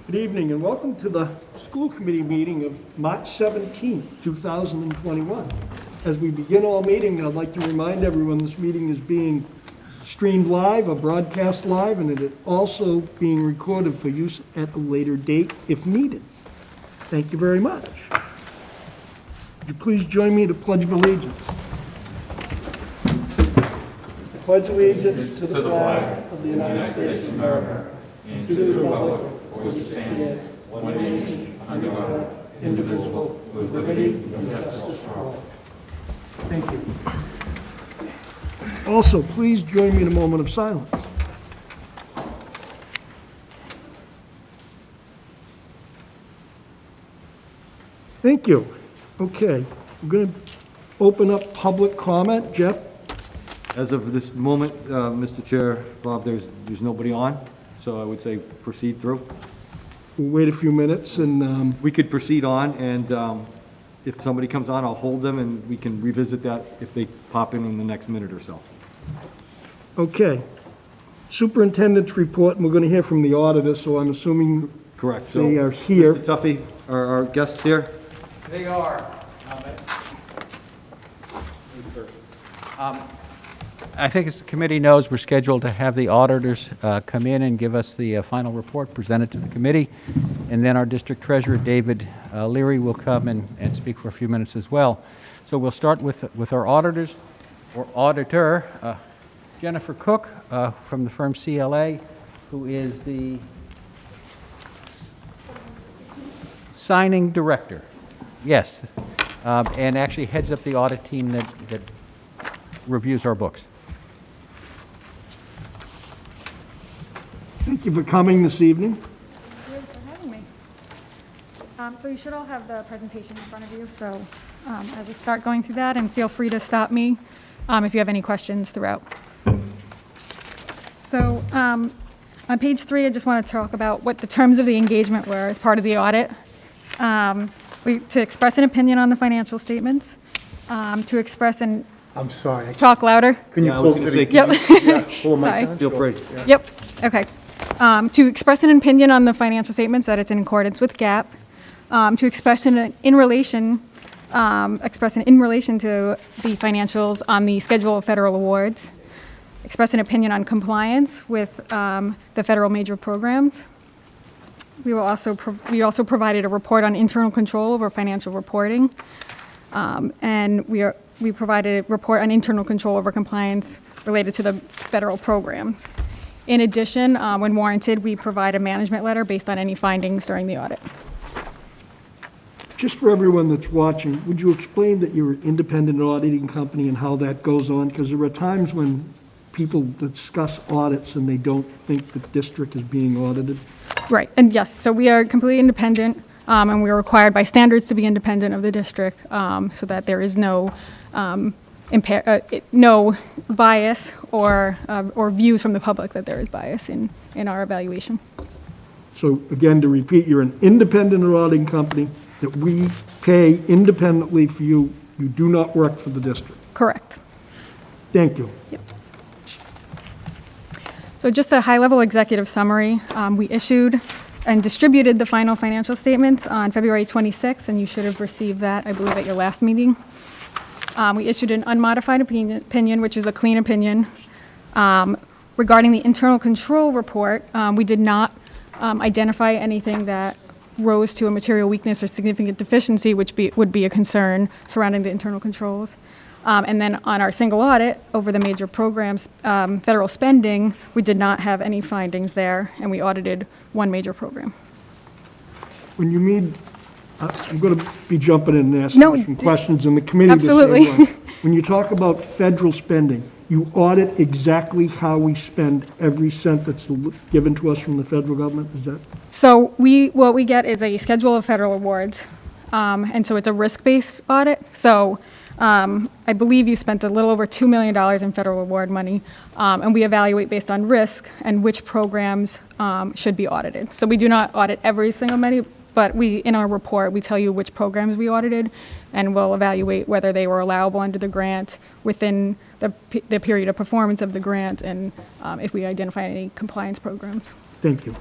Good evening and welcome to the school committee meeting of March 17th, 2021. As we begin our meeting, I'd like to remind everyone this meeting is being streamed live or broadcast live, and it is also being recorded for use at a later date if needed. Thank you very much. Would you please join me to Pledge of Allegiance? I pledge allegiance to the flag of the United States of America and to the republic for which it stands, one nation, under God, indivisible, with liberty and justice for all. Thank you. Also, please join me in a moment of silence. Thank you. Okay, I'm going to open up public comment. Jeff? As of this moment, Mr. Chair, Bob, there's nobody on, so I would say proceed through. We'll wait a few minutes and... We could proceed on, and if somebody comes on, I'll hold them, and we can revisit that if they pop in the next minute or so. Okay. Superintendent's report, and we're going to hear from the auditor, so I'm assuming Correct. they are here. Mr. Tuffy, are our guests here? They are. I think as the committee knows, we're scheduled to have the auditors come in and give us the final report presented to the committee. And then our district treasurer, David Leary, will come and speak for a few minutes as well. So we'll start with our auditors, or auditor, Jennifer Cook from the firm CLA, who is the signing director. Yes, and actually heads up the audit team that reviews our books. Thank you for coming this evening. Thank you for having me. So you should all have the presentation in front of you, so I will start going through that, and feel free to stop me if you have any questions throughout. So on page 3, I just want to talk about what the terms of the engagement were as part of the audit. To express an opinion on the financial statements, to express an... I'm sorry. Talk louder. Can you I was pull going to to the... say, Yep. pull the mic Sorry. down? feel free. Yep, okay. To express an opinion on the financial statements that it's in accordance with GAAP, to express in relation to the financials on the schedule of federal awards, express an opinion on compliance with the federal major programs. We also provided a report on internal control over financial reporting, and we provided a report on internal control over compliance related to the federal programs. In addition, when warranted, we provide a management letter based on any findings during the audit. Just for everyone that's watching, would you explain that you're an independent auditing company and how that goes on? Because there are times when people discuss audits and they don't think the district is being audited. Right, and yes, so we are completely independent, and we are required by standards to be independent of the district, so that there is no no bias or views from the public that there is bias in our evaluation. So again, to repeat, you're an independent auditing company that we pay independently for you. You do not work for the district. Correct. Thank you. Yep. So just a high-level executive summary. We issued and distributed the final financial statements on February 26th, and you should have received that, I believe, at your last meeting. We issued an unmodified opinion, which is a clean opinion. Regarding the internal control report, we did not identify anything that rose to a material weakness or significant deficiency, which would be a concern surrounding the internal controls. And then on our single audit over the major programs, federal spending, we did not have any findings there, and we audited one major program. When you mean, I'm going to be jumping in and asking No, some questions in the committee. Absolutely. The same way. When you talk about federal spending, you audit exactly how we spend every cent that's given to us from the federal government? Is that? So what we get is a schedule of federal awards, and so it's a risk-based audit. So I believe you spent a little over $2 million in federal award money, and we evaluate based on risk and which programs should be audited. So we do not audit every single money, but in our report, we tell you which programs we audited, and we'll evaluate whether they were allowable under the grant within the period of performance of the grant, and if we identify any compliance programs. Thank you.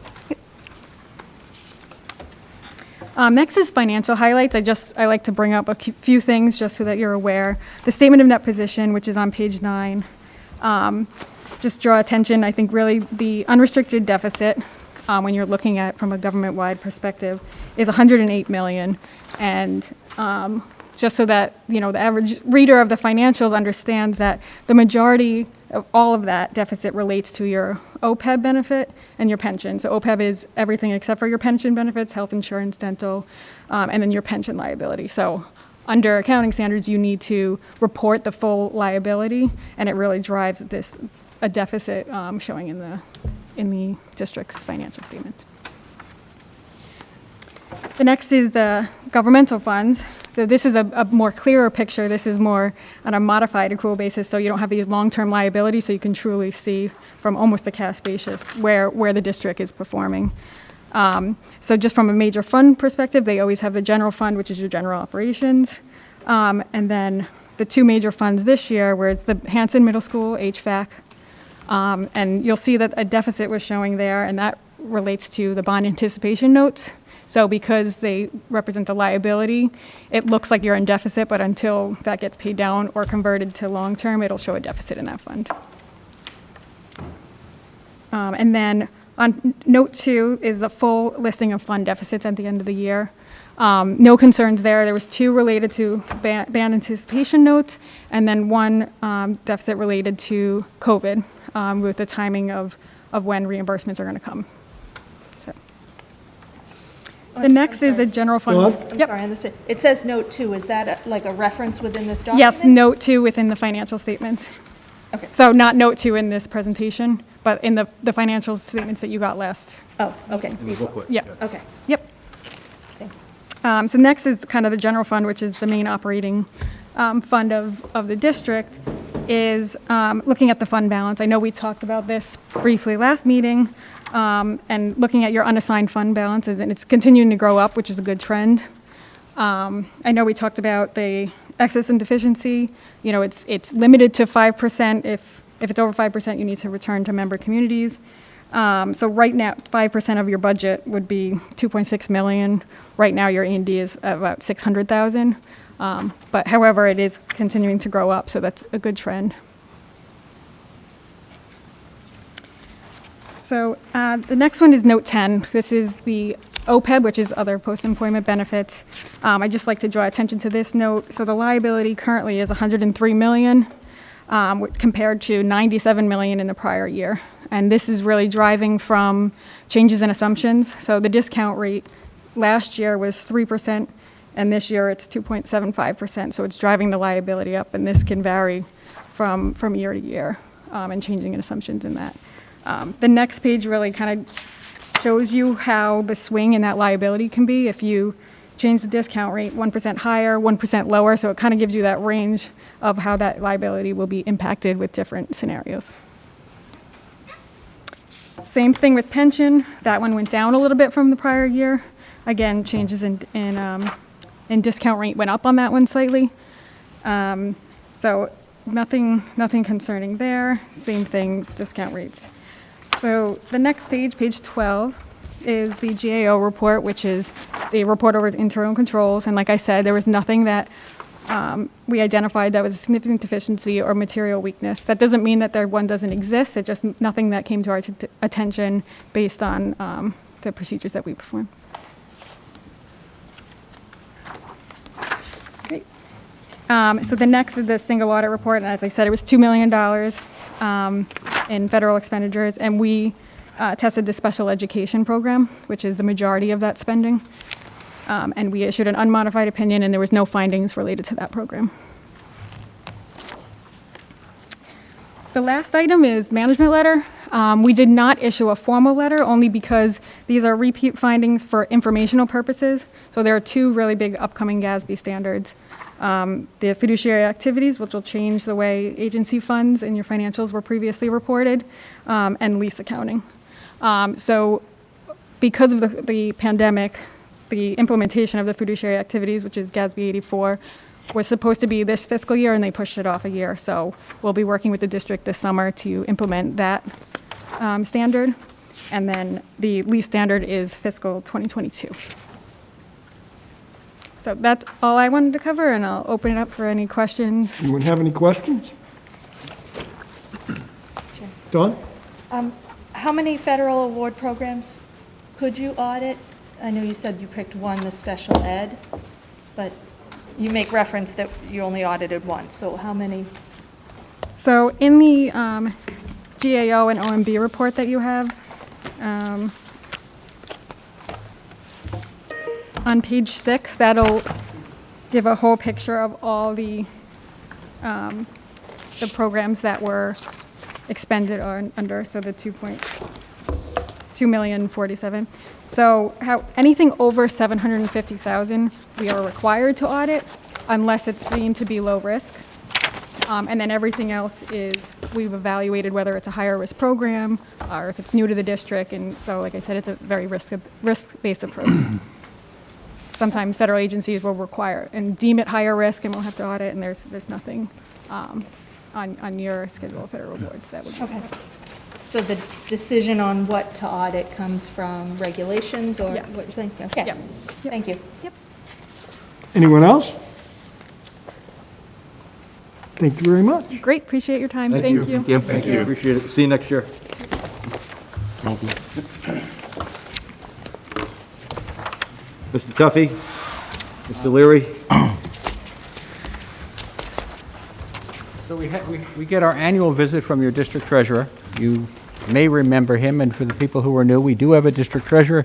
Next is financial highlights. I like to bring up a few things just so that you're aware. The statement of net position, which is on page 9, just draw attention, I think really the unrestricted deficit, when you're looking at from a government-wide perspective, is 108 million. And just so that, the average reader of the financials understands that the majority of all of that deficit relates to your OPEB benefit and your pension. So OPEB is everything except for your pension benefits, health insurance, dental, and then your pension liability. So under accounting standards, you need to report the full liability, and it really drives a deficit showing in the district's financial statement. The next is the governmental funds. So this is a more clearer picture. This is more on a modified accrual basis, so you don't have these long-term liabilities, so you can truly see from almost a cash basis where the district is performing. So just from a major fund perspective, they always have the general fund, which is your general operations. And then the two major funds this year, where it's the Hanson Middle School, HVAC, and you'll see that a deficit was showing there, and that relates to the bond anticipation notes. So because they represent the liability, it looks like you're in deficit, but until that gets paid down or converted to long-term, it'll show a deficit in that fund. And then on note 2 is the full listing of fund deficits at the end of the year. No concerns there. There was 2 related to band anticipation notes, and then 1 deficit related to COVID with the timing of when reimbursements are going to come. The next is the general fund. Go on. I'm Yep. sorry, I understood. It says note 2, is that like a reference within this document? Yes, note 2 within the financial statements. Okay. So not note 2 in this presentation, but in the financial statements that you got last. Oh, okay. In the booklet. Yeah. Okay. Yep. Okay. So next is kind of the general fund, which is the main operating fund of the district, is looking at the fund balance. I know we talked about this briefly last meeting, and looking at your unassigned fund balances, and it's continuing to grow up, which is a good trend. I know we talked about the excess and deficiency. It's limited to 5%. If it's over 5%, you need to return to member communities. So right now, 5% of your budget would be 2.6 million. Right now, your E&D is about 600,000. But however, it is continuing to grow up, so that's a good trend. So the next one is note 10. This is the OPEB, which is other post-employment benefits. I just like to draw attention to this note. So the liability currently is 103 million, compared to 97 million in the prior year. And this is really driving from changes in assumptions. So the discount rate last year was 3%, and this year it's 2.75%. So it's driving the liability up, and this can vary from year to year, and changing in assumptions in that. The next page really kind of shows you how the swing in that liability can be if you change the discount rate 1% higher, 1% lower. So it kind of gives you that range of how that liability will be impacted with different scenarios. Same thing with pension. That one went down a little bit from the prior year. Again, changes in discount rate went up on that one slightly. So nothing concerning there. Same thing, discount rates. So the next page, page 12, is the GAO report, which is the report over internal controls. And like I said, there was nothing that we identified that was a significant deficiency or material weakness. That doesn't mean that one doesn't exist. It's just nothing that came to our attention based on the procedures that we performed. Great. So the next is the single audit report. And as I said, it was $2 million in federal expenditures. And we tested the special education program, which is the majority of that spending. And we issued an unmodified opinion, and there was no findings related to that program. The last item is management letter. We did not issue a formal letter, only because these are repeat findings for informational purposes. So there are 2 really big upcoming GASB standards. The fiduciary activities, which will change the way agency funds and your financials were previously reported, and lease accounting. So because of the pandemic, the implementation of the fiduciary activities, which is GASB 84, was supposed to be this fiscal year, and they pushed it off a year. So we'll be working with the district this summer to implement that standard. And then the lease standard is fiscal 2022. So that's all I wanted to cover, and I'll open it up for any questions. Anyone have any questions? Don? How many federal award programs could you audit? I know you said you picked one, the special ed, but you make reference that you only audited one, so how many? So in the GAO and OMB report that you have, on page 6, that'll give a whole picture of all the programs that were expended or under, so the 2,247,000. So anything over 750,000, we are required to audit unless it's deemed to be low risk. And then everything else is, we've evaluated whether it's a higher risk program or if it's new to the district. And so, like I said, it's a very risk-based approach. Sometimes federal agencies will require and deem it higher risk and we'll have to audit, and there's nothing on your schedule of federal awards that would be. Okay. So the decision on what to audit comes from regulations or Yes. what you're saying? Okay. Yep. Thank you. Yep. Anyone else? Thank you very much. Great, appreciate your time. Thank you. Thank you. Appreciate it. See you next year. Mr. Tuffy, Mr. Leary. So we get our annual visit from your district treasurer. You may remember him, and for the people who are new, we do have a district treasurer.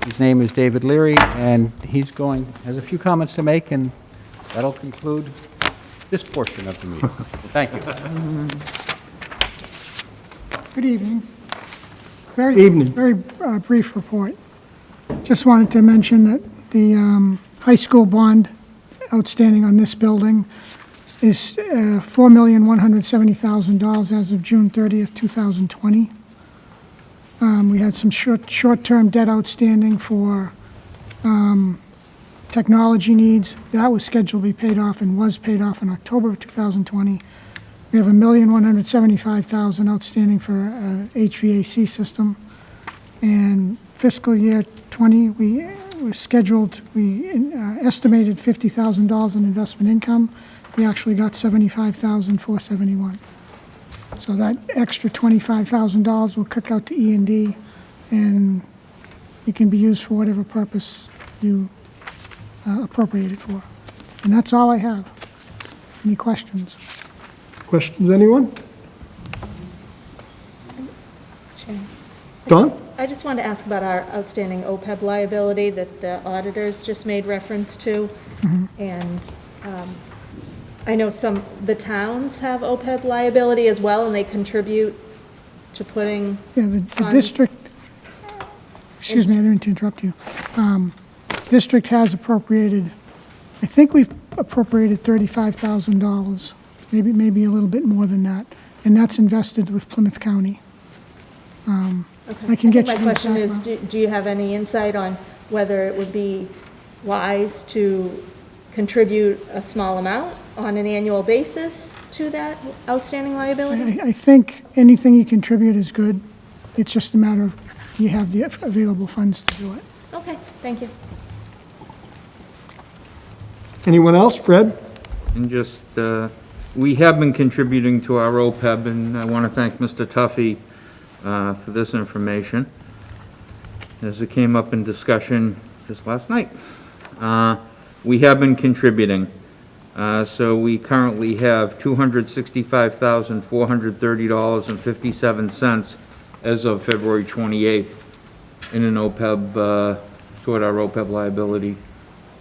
His name is David Leary, and has a few comments to make, and that'll conclude this portion of the meeting. Thank you. Good evening. Evening. Very brief report. Just wanted to mention that the high school bond outstanding on this building is $4,170,000 as of June 30th, 2020. We had some short-term debt outstanding for technology needs. That was scheduled to be paid off and was paid off in October of 2020. We have $1,175,000 outstanding for HVAC system. And fiscal year 20, we estimated $50,000 in investment income. We actually got $75,471. So that extra $25,000 will kick out to E&D, and it can be used for whatever purpose you appropriate it for. And that's all I have. Any questions? Questions, anyone? Sharon. Don? I just wanted to ask about our outstanding OPEB liability that the auditors just made reference to. And I know the towns have OPEB liability as well, and they contribute to putting Yeah, the funds. district, excuse me, I didn't mean to interrupt you. District has appropriated, I think we've appropriated $35,000, maybe a little bit more than that, and that's invested with Plymouth County. Okay. I can get you My the question is, exact do you have any insight on whether it would be wise to contribute a small amount on an annual basis to that outstanding liability? I think anything you contribute is good. It's just a matter of, do you have the available funds to do it? Okay, thank you. Anyone else? Fred? And just, we have been contributing to our OPEB, and I want to thank Mr. Tuffy for this information, as it came up in discussion just last night. We have been contributing. So we currently have $265,430.57 as of February 28th in an OPEB, toward our OPEB liability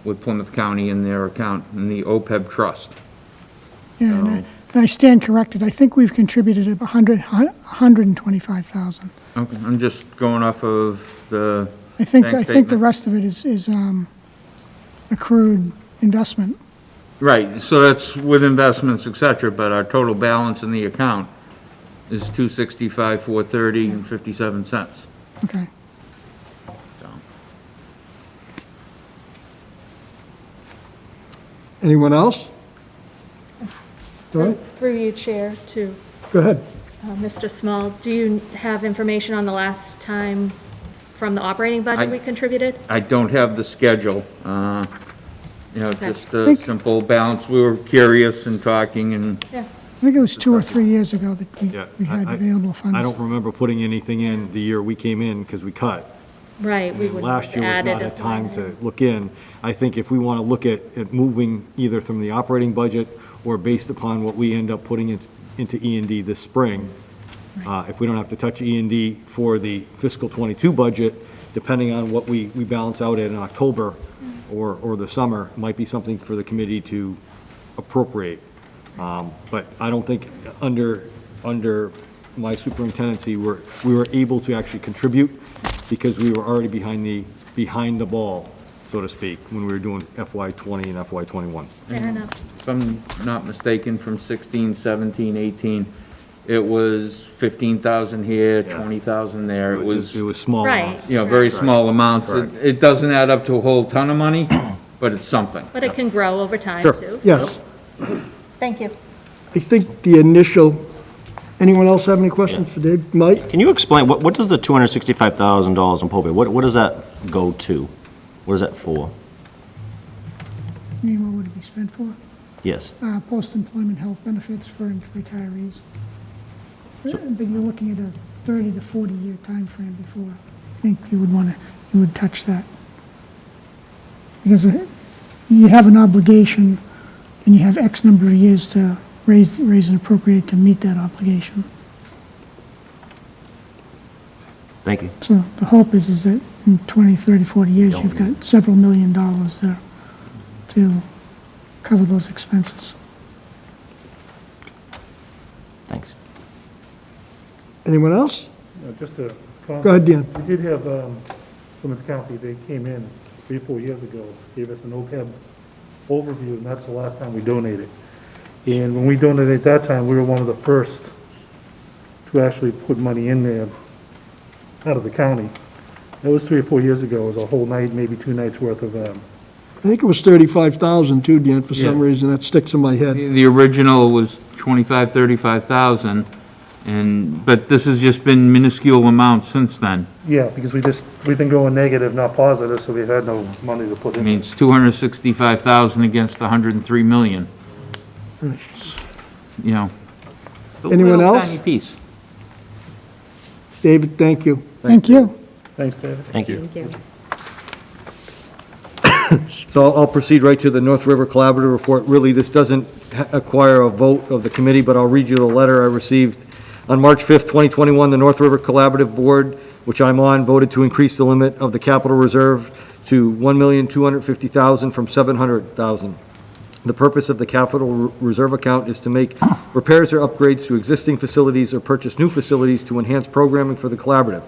with Plymouth County in their account, in the OPEB trust. Yeah, and I stand corrected. I think we've contributed $125,000. Okay, I'm just going off of the I think bank the statement. rest of it is accrued investment. Right, so that's with investments, et cetera, but our total balance in the account is $265,430.57. Okay. Anyone else? Don? Through you, Chair, to Go ahead. Mr. Small, do you have information on the last time from the operating budget we contributed? I don't have the schedule. You know, just a Think- simple balance. We were curious and talking, and Yeah. I think it was 2 or 3 years ago that Yeah, we had available funds. I don't remember putting anything in the year we came in because we cut. Right, we And would last year was add not it a up time line to item. look in. I think if we want to look at moving either from the operating budget or based upon what we end up putting into E&D this spring, if we don't have to touch E&D for the fiscal '22 budget, depending on what we balance out in October or the summer, might be something for the committee to appropriate. But I don't think under my superintendency, we were able to actually contribute because we were already behind the ball, so to speak, when we were doing FY '20 and FY '21. Fair enough. if I'm not mistaken, from 16, 17, 18, it was 15,000 here, 20,000 there. It was, It was small Right. amounts. you know, very small amounts. It doesn't add up to a whole ton of money, but it's something. But it can grow over time, Sure. too. so- Yes. Thank you. I think the initial, anyone else have any questions for Dave? Mike? Can you explain, what does the $265,000 in Popey, what does that go to? What is that for? You mean, what would it be spent for? Yes. Post-employment health benefits for retirees. So- But you're looking at a 30 to 40-year time frame before I think you would touch that. Because you have an obligation, and you have X number of years to raise and appropriate to meet that obligation. Thank you. So the hope is that in 20, 30, 40 years, you've got several $1 million there to cover those expenses. Thanks. Anyone else? Just a comment. Go ahead, Dan. We did have Plymouth County, they came in 3 or 4 years ago, gave us an OPEB overview, and that's the last time we donated. And when we donated at that time, we were one of the first to actually put money in there out of the county. That was 3 or 4 years ago. It was a whole night, maybe 2 nights worth of, I think it was 35,000 too, Dan, for some Yeah. reason, that sticks in my head. The original was 25, 35,000, but this has just been minuscule amounts since then. yeah, because we've been going negative, not positive, so we had no money to put I in. mean, it's 265,000 against 103 million. You know. a Anyone little else? tiny piece. David, thank you. Thank you. Thanks, David. Thank you. Thank you. So I'll proceed right to the North River Collaborative Report. Really, this doesn't acquire a vote of the committee, but I'll read you the letter I received. On March 5th, 2021, the North River Collaborative Board, which I'm on, voted to increase the limit of the capital reserve to $1,250,000 from $700,000. The purpose of the capital reserve account is to make repairs or upgrades to existing facilities or purchase new facilities to enhance programming for the collaborative.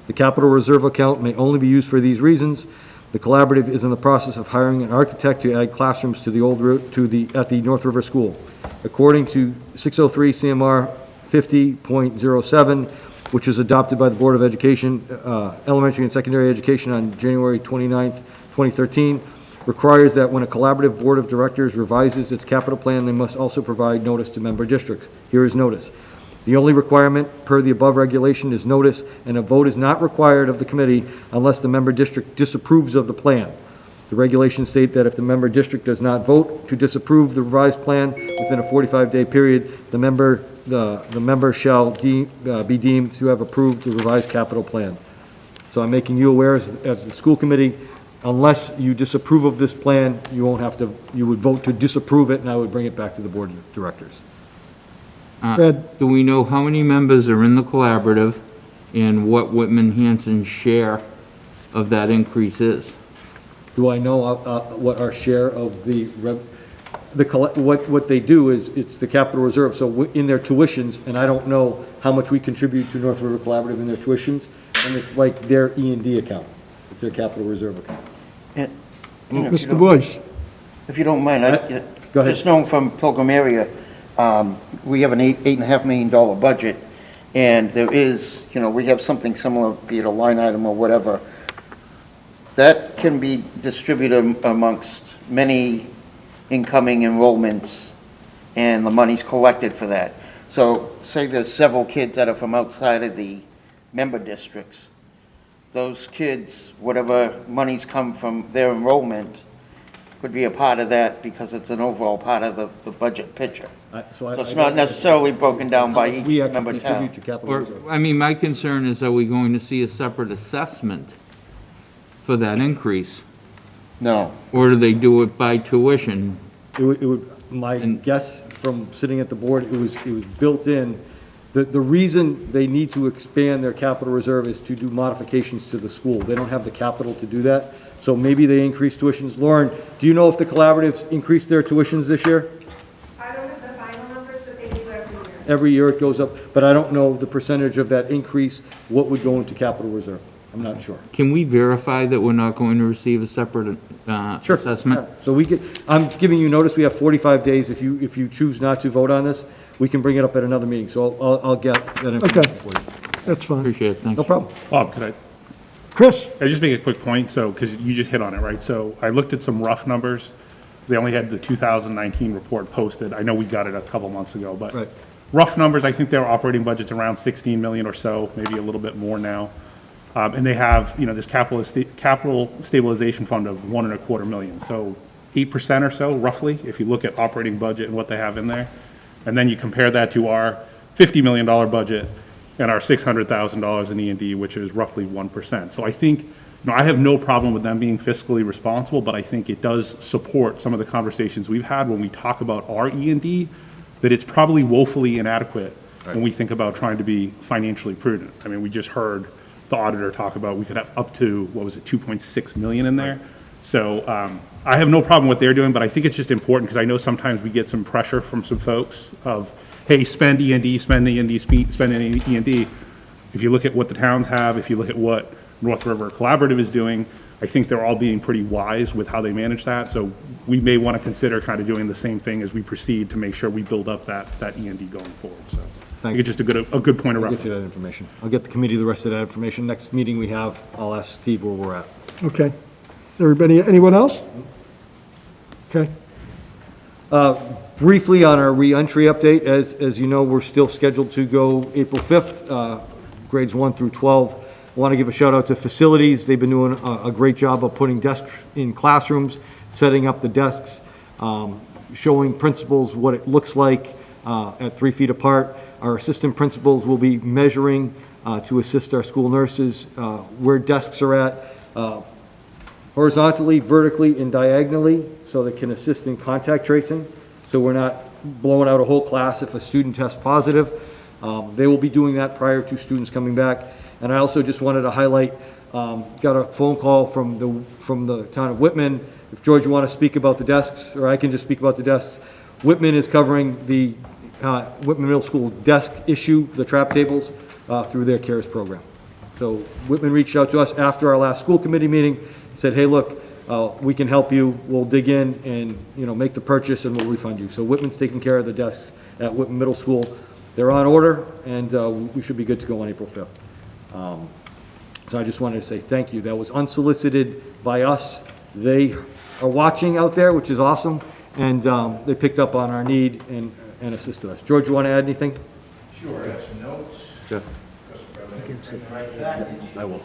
The capital reserve account may only be used for these reasons. The collaborative is in the process of hiring an architect to add classrooms to the at the North River School. According to 603 CMR 50.07, which was adopted by the Board of Education, Elementary and Secondary Education on January 29th, 2013, requires that when a collaborative board of directors revises its capital plan, they must also provide notice to member districts. Here is notice. The only requirement per the above regulation is notice, and a vote is not required of the committee unless the member district disapproves of the plan. The regulations state that if the member district does not vote to disapprove the revised plan within a 45-day period, the member shall be deemed to have approved the revised capital plan. So I'm making you aware as the school committee, unless you disapprove of this plan, you would vote to disapprove it, and I would bring it back to the board of directors. Ed? Do we know how many members are in the collaborative and what Whitman Hanson's share of that increase is? Do I know what our share of what they do is, it's the capital reserve, so in their tuitions, and I don't know how much we contribute to North River Collaborative in their tuitions, and it's like their E&D account. It's their capital reserve account. And, you know, Mr. Boyce? if you don't mind, Go ahead. just knowing from Pilgrim area, we have an $8.5 million budget, and there is, you know, we have something similar, be it a line item or whatever, that can be distributed amongst many incoming enrollments, and the money's collected for that. So say there's several kids that are from outside of the member districts. Those kids, whatever monies come from their enrollment, would be a part of that because it's an overall part of the budget picture. So it's I not necessarily broken down by each We actually member town. contribute to capital Or, reserve. I mean, my concern is, are we going to see a separate assessment for that increase? No. Or do they do it by tuition? My guess from sitting at the board, it was built in. The reason they need to expand their capital reserve is to do modifications to the school. They don't have the capital to do that, so maybe they increase tuitions. Lauren, do you know if the collaboratives increased their tuitions this year? I don't have the final numbers, but they do every year. Every year it goes up, but I don't know the percentage of that increase, what would go into capital reserve. I'm not sure. Can we verify that we're not going to receive a separate Sure. assessment? Yeah. So I'm giving you notice, we have 45 days. If you choose not to vote on this, we can bring it up at another meeting. So I'll get that information Okay. for you. That's fine. Appreciate it, thank No you. problem. Bob, could I Chris? just make a quick point? So, because you just hit on it, right? So I looked at some rough numbers. They only had the 2019 report posted. I know we got it a couple months ago, but Right. rough numbers, I think their operating budget's around 16 million or so, maybe a little bit more now. And they have, this capital stabilization fund of 1.25 million. So 8% or so, roughly, if you look at operating budget and what they have in there. And then you compare that to our $50 million budget and our $600,000 in E&D, which is roughly 1%. So I think, I have no problem with them being fiscally responsible, but I think it does support some of the conversations we've had when we talk about our E&D, that it's probably woefully inadequate when we think about trying to be financially prudent. I mean, we just heard the auditor talk about we could have up to, 2.6 million in there. So I have no problem with what they're doing, but I think it's just important because I know sometimes we get some pressure from some folks of, hey, spend E&D, spend E&D, spend E&D. If you look at what the towns have, if you look at what North River Collaborative is doing, I think they're all being pretty wise with how they manage that. So we may want to consider kind of doing the same thing as we proceed to make sure we build up that E&D going forward. So I think it's just a good point of I'll get you reference. that information. I'll get the committee the rest of that information. Next meeting we have, I'll ask Steve where we're at. Okay. Everybody, anyone else? Okay. Briefly on our re-entry update, as you know, we're still scheduled to go April 5th, grades 1 through 12. I want to give a shout out to facilities. They've been doing a great job of putting desks in classrooms, setting up the desks, showing principals what it looks like at 3 feet apart. Our assistant principals will be measuring to assist our school nurses where desks are at, horizontally, vertically, and diagonally, so they can assist in contact tracing. So we're not blowing out a whole class if a student tests positive. They will be doing that prior to students coming back. And I also just wanted to highlight, got a phone call from the town of Whitman. If George, you want to speak about the desks, or I can just speak about the desks. Whitman is covering the Whitman Middle School desk issue, the trap tables, through their CARES program. So Whitman reached out to us after our last school committee meeting, said, hey, look, we can help you. We'll dig in and, make the purchase and we'll refund you. So Whitman's taking care of the desks at Whitman Middle School. They're on order and we should be good to go on April 5th. So I just wanted to say thank you. That was unsolicited by us. They are watching out there, which is awesome, and they picked up on our need and assisted us. George, you want to add anything? Sure, I have some notes. Sure. I will.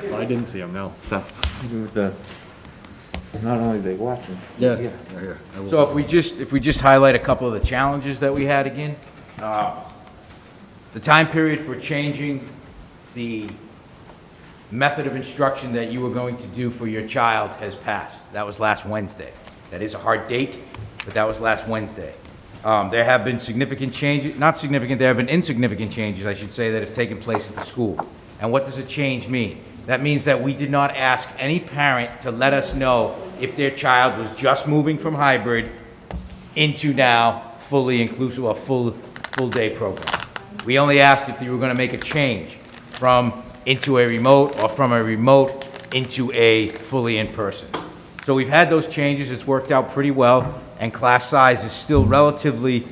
Well, I didn't see him, no. So, Not only they watching. yeah, right here. I will. So if we just highlight a couple of the challenges that we had again, the time period for changing the method of instruction that you were going to do for your child has passed. That was last Wednesday. That is a hard date, but that was last Wednesday. There have been significant changes, not significant, there have been insignificant changes, I should say, that have taken place at the school. And what does a change mean? That means that we did not ask any parent to let us know if their child was just moving from hybrid into now fully inclusive, a full day program. We only asked if you were going to make a change from into a remote or from a remote into a fully in-person. So we've had those changes. It's worked out pretty well, and class size is still relatively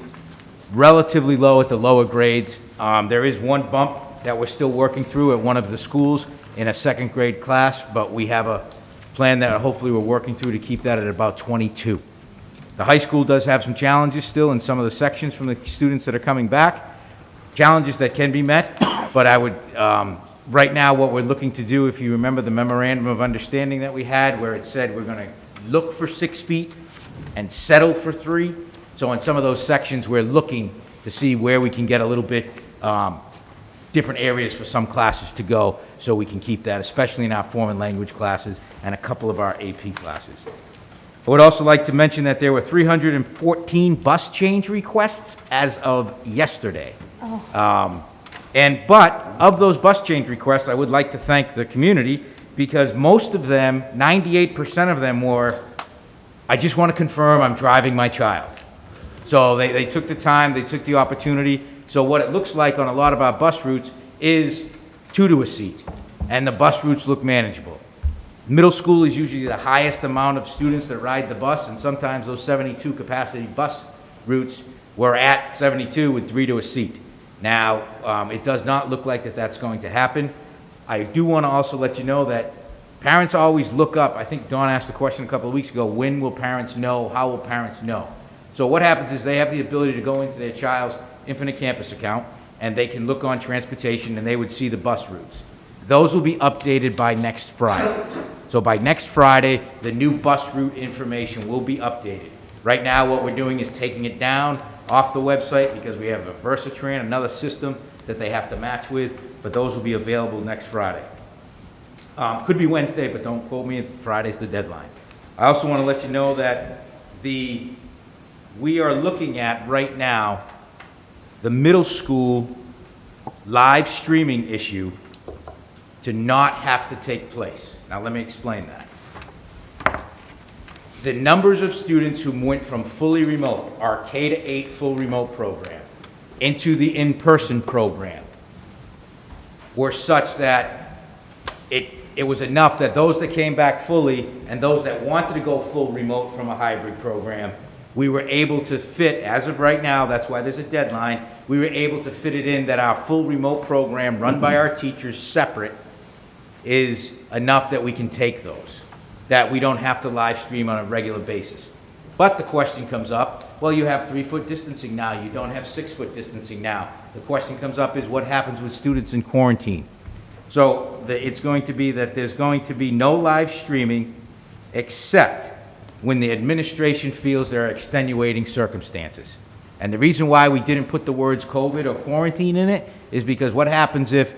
low at the lower grades. There is one bump that we're still working through at one of the schools in a second grade class, but we have a plan that hopefully we're working through to keep that at about 22. The high school does have some challenges still in some of the sections from the students that are coming back. Challenges that can be met, but I would, right now what we're looking to do, if you remember the memorandum of understanding that we had where it said we're going to look for 6 feet and settle for 3. So on some of those sections, we're looking to see where we can get a little bit different areas for some classes to go, so we can keep that, especially in our foreign language classes and a couple of our AP classes. I would also like to mention that there were 314 bus change requests as of yesterday. But of those bus change requests, I would like to thank the community, because most of them, 98% of them were, I just want to confirm I'm driving my child. So they took the time, they took the opportunity. So what it looks like on a lot of our bus routes is 2 to a seat, and the bus routes look manageable. Middle school is usually the highest amount of students that ride the bus, and sometimes those 72 capacity bus routes were at 72 with 3 to a seat. Now, it does not look like that's going to happen. I do want to also let you know that parents always look up. I think Dawn asked the question a couple of weeks ago, when will parents know? How will parents know? So what happens is they have the ability to go into their child's Infinite Campus account, and they can look on transportation, and they would see the bus routes. Those will be updated by next Friday. So by next Friday, the new bus route information will be updated. Right now, what we're doing is taking it down off the website, because we have a Versatran, another system that they have to match with, but those will be available next Friday. Could be Wednesday, but don't quote me, Friday's the deadline. I also want to let you know that we are looking at right now the middle school live streaming issue to not have to take place. Now let me explain that. The numbers of students who went from fully remote, our K-8 full remote program, into the in-person program were such that it was enough that those that came back fully and those that wanted to go full remote from a hybrid program, we were able to fit, as of right now, that's why there's a deadline, we were able to fit it in that our full remote program run by our teachers separate is enough that we can take those, that we don't have to live stream on a regular basis. But the question comes up, well, you have 3-foot distancing now, you don't have 6-foot distancing now. The question comes up is what happens with students in quarantine? So it's going to be that there's going to be no live streaming except when the administration feels there are extenuating circumstances. And the reason why we didn't put the words COVID or quarantine in it is because what happens if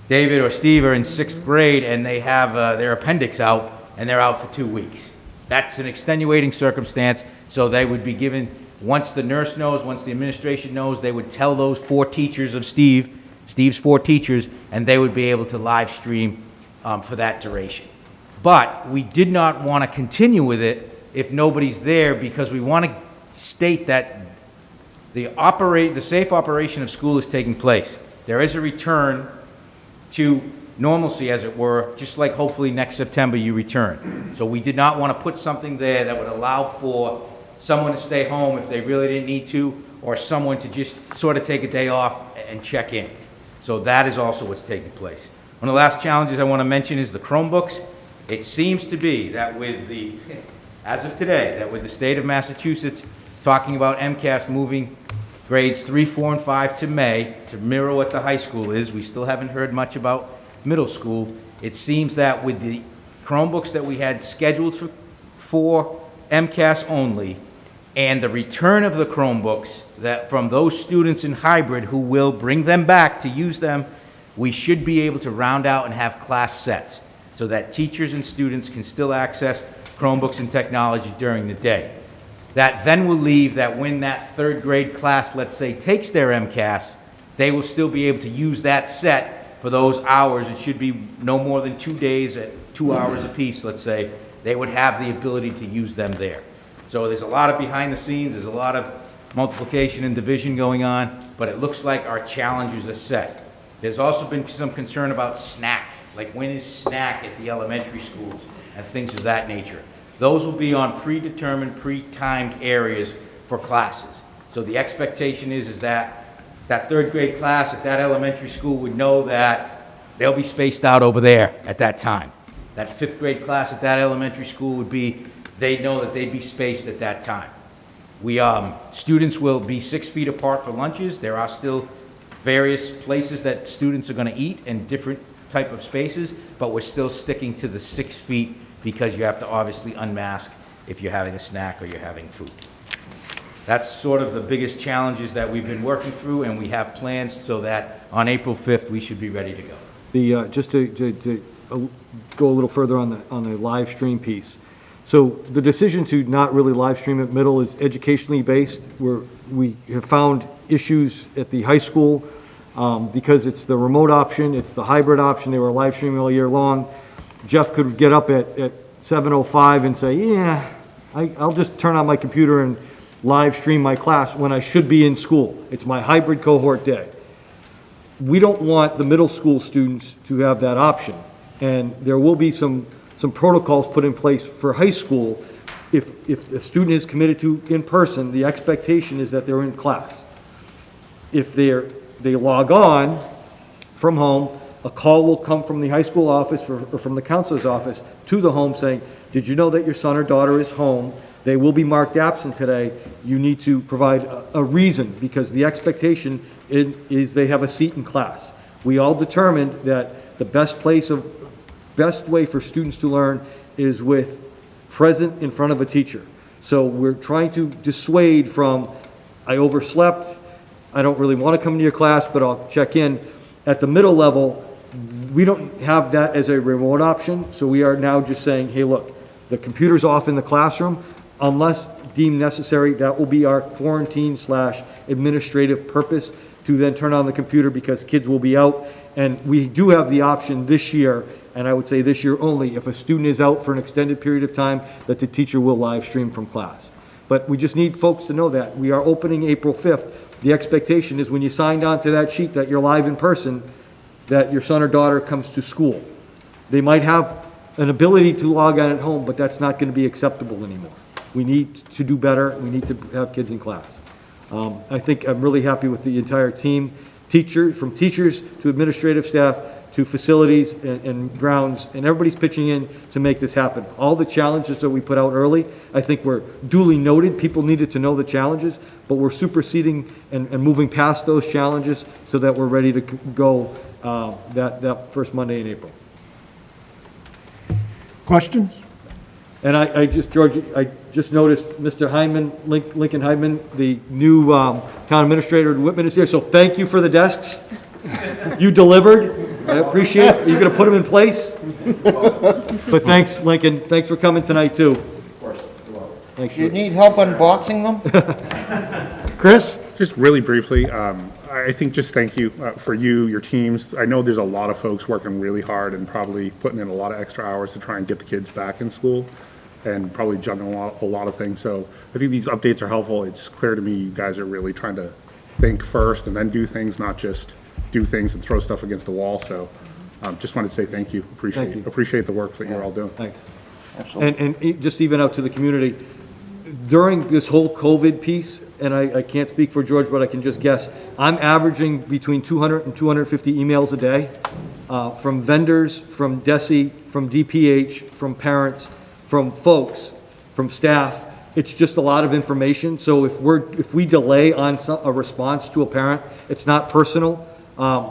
David or Steve are in 6th grade and they have their appendix out and they're out for 2 weeks? That's an extenuating circumstance, so they would be given, once the nurse knows, once the administration knows, they would tell those 4 teachers of Steve's 4 teachers, and they would be able to live stream for that duration. But we did not want to continue with it if nobody's there, because we want to state that the safe operation of school is taking place. There is a return to normalcy, as it were, just like hopefully next September you return. So we did not want to put something there that would allow for someone to stay home if they really didn't need to, or someone to just sort of take a day off and check in. So that is also what's taking place. One of the last challenges I want to mention is the Chromebooks. It seems to be that as of today, that with the state of Massachusetts talking about MCAS moving grades 3, 4, and 5 to May to mirror what the high school is, we still haven't heard much about middle school. It seems that with the Chromebooks that we had scheduled for MCAS only, and the return of the Chromebooks that from those students in hybrid who will bring them back to use them, we should be able to round out and have class sets so that teachers and students can still access Chromebooks and technology during the day. That then will leave that when that 3rd grade class, let's say, takes their MCAS, they will still be able to use that set for those hours. It should be no more than 2 days at 2 hours apiece, let's say. They would have the ability to use them there. So there's a lot of behind the scenes, there's a lot of multiplication and division going on, but it looks like our challenges are set. There's also been some concern about snack, like when is snack at the elementary schools and things of that nature. Those will be on predetermined, pre-timed areas for classes. So the expectation is that that 3rd grade class at that elementary school would know that they'll be spaced out over there at that time. That 5th grade class at that elementary school would be, they'd know that they'd be spaced at that time. Students will be 6 feet apart for lunches. There are still various places that students are going to eat in different type of spaces, but we're still sticking to the 6 feet because you have to obviously unmask if you're having a snack or you're having food. That's sort of the biggest challenges that we've been working through, and we have plans so that on April 5th, we should be ready to go. Just to go a little further on the live stream piece. So the decision to not really live stream at middle is educationally based, where we have found issues at the high school because it's the remote option, it's the hybrid option, they were live streaming all year long. Jeff could get up at 7:05 and say, yeah, I'll just turn on my computer and live stream my class when I should be in school. It's my hybrid cohort day. We don't want the middle school students to have that option. And there will be some protocols put in place for high school. If the student is committed to in person, the expectation is that they're in class. If they log on from home, a call will come from the high school office or from the counselor's office to the home saying, did you know that your son or daughter is home? They will be marked absent today. You need to provide a reason, because the expectation is they have a seat in class. We all determined that the best way for students to learn is with present in front of a teacher. So we're trying to dissuade from, I overslept, I don't really want to come to your class, but I'll check in. At the middle level, we don't have that as a remote option, so we are now just saying, hey, look, the computer's off in the classroom. Unless deemed necessary, that will be our quarantine/administrative purpose to then turn on the computer, because kids will be out. And we do have the option this year, and I would say this year only, if a student is out for an extended period of time, that the teacher will live stream from class. But we just need folks to know that. We are opening April 5th. The expectation is when you signed on to that sheet that you're live in person, that your son or daughter comes to school. They might have an ability to log on at home, but that's not going to be acceptable anymore. We need to do better. We need to have kids in class. I think I'm really happy with the entire team, from teachers to administrative staff to facilities and grounds, and everybody's pitching in to make this happen. All the challenges that we put out early, I think were duly noted. People needed to know the challenges, but we're superseding and moving past those challenges so that we're ready to go that first Monday in April. Questions? And George, I just noticed Mr. Hyman, Lincoln Hyman, the new town administrator at Whitman is here, so thank you for the desks. You delivered. I appreciate it. Are you going to put them in place? But thanks, Lincoln. Thanks for coming tonight, too. Of course. Thanks. You need help unboxing them? Chris? Just really briefly, I think just thank you for your teams. I know there's a lot of folks working really hard and probably putting in a lot of extra hours to try and get the kids back in school, and probably juggling a lot of things. So I think these updates are helpful. It's clear to me you guys are really trying to think first and then do things, not just do things and throw stuff against the wall. So just wanted to say thank you. Appreciate the work that you're all doing. Thanks. And just even out to the community, during this whole COVID piece, and I can't speak for George, but I can just guess, I'm averaging between 200 and 250 emails a day from vendors, from DESE, from DPH, from parents, from folks, from staff. It's just a lot of information. So if we delay on a response to a parent, it's not personal.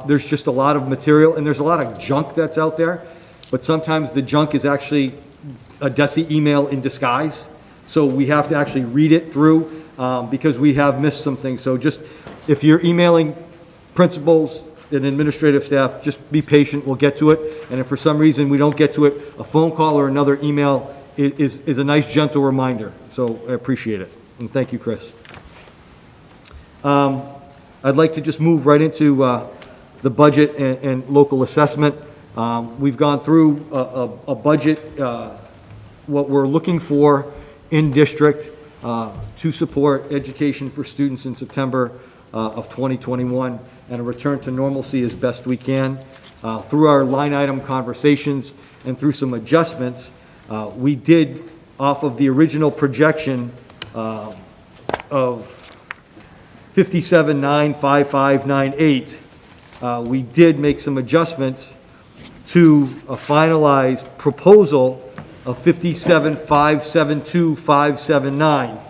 There's just a lot of material, and there's a lot of junk that's out there. But sometimes the junk is actually a DESE email in disguise. So we have to actually read it through because we have missed some things. So just, if you're emailing principals and administrative staff, just be patient, we'll get to it. And if for some reason we don't get to it, a phone call or another email is a nice, gentle reminder. So I appreciate it. And thank you, Chris. I'd like to just move right into the budget and local assessment. We've gone through a budget, what we're looking for in district to support education for students in September of 2021 and a return to normalcy as best we can. Through our line item conversations and through some adjustments, we did, off of the original projection of 57,95598, we did make some adjustments to a finalized proposal of 57,572,579.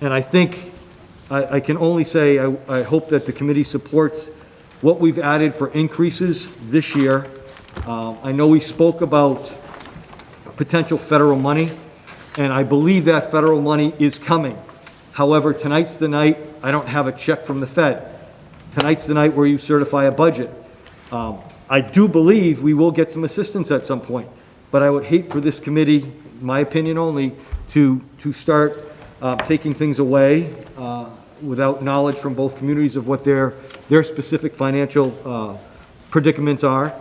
And I think I can only say I hope that the committee supports what we've added for increases this year. I know we spoke about potential federal money, and I believe that federal money is coming. However, tonight's the night, I don't have a check from the Fed. Tonight's the night where you certify a budget. I do believe we will get some assistance at some point, but I would hate for this committee, my opinion only, to start taking things away without knowledge from both communities of what their specific financial predicaments are,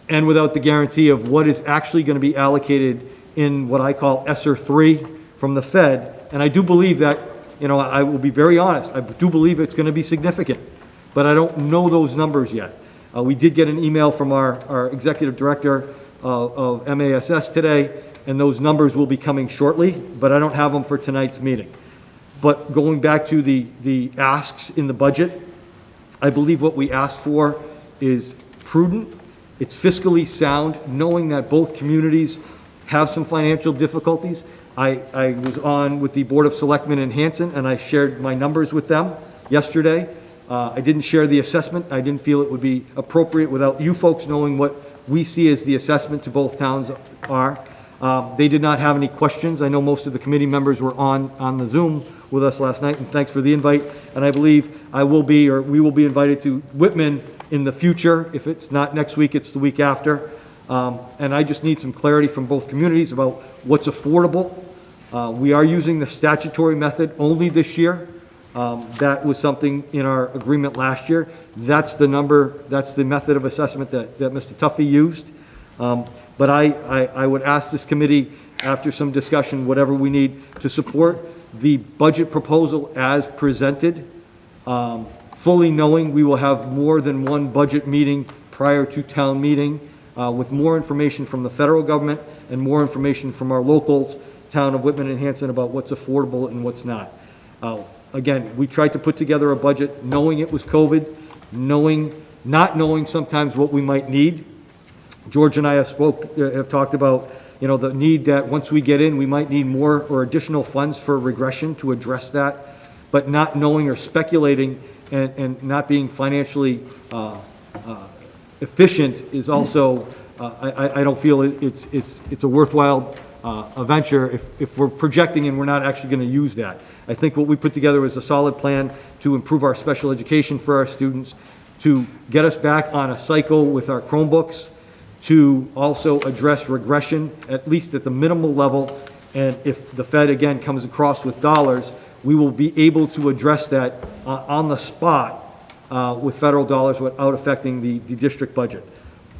and without the guarantee of what is actually going to be allocated in what I call ESSER 3 from the Fed. And I do believe that, I will be very honest, I do believe it's going to be significant, but I don't know those numbers yet. We did get an email from our executive director of MASS today, and those numbers will be coming shortly, but I don't have them for tonight's meeting. But going back to the asks in the budget, I believe what we asked for is prudent, it's fiscally sound, knowing that both communities have some financial difficulties. I was on with the Board of Selectmen in Hanson, and I shared my numbers with them yesterday. I didn't share the assessment. I didn't feel it would be appropriate without you folks knowing what we see as the assessment to both towns are. They did not have any questions. I know most of the committee members were on the Zoom with us last night, and thanks for the invite. And I believe we will be invited to Whitman in the future. If it's not next week, it's the week after. And I just need some clarity from both communities about what's affordable. We are using the statutory method only this year. That was something in our agreement last year. That's the number, that's the method of assessment that Mr. Tuffy used. But I would ask this committee, after some discussion, whatever we need, to support the budget proposal as presented, fully knowing we will have more than one budget meeting prior to town meeting, with more information from the federal government and more information from our locals, town of Whitman and Hanson, about what's affordable and what's not. Again, we tried to put together a budget knowing it was COVID, not knowing sometimes what we might need. George and I have talked about, the need that once we get in, we might need more or additional funds for regression to address that, but not knowing or speculating and not being financially efficient is also, I don't feel it's a worthwhile a venture if we're projecting and we're not actually going to use that. I think what we put together is a solid plan to improve our special education for our students, to get us back on a cycle with our Chromebooks, to also address regression, at least at the minimal level. And if the Fed, again, comes across with dollars, we will be able to address that on the spot with federal dollars without affecting the district budget.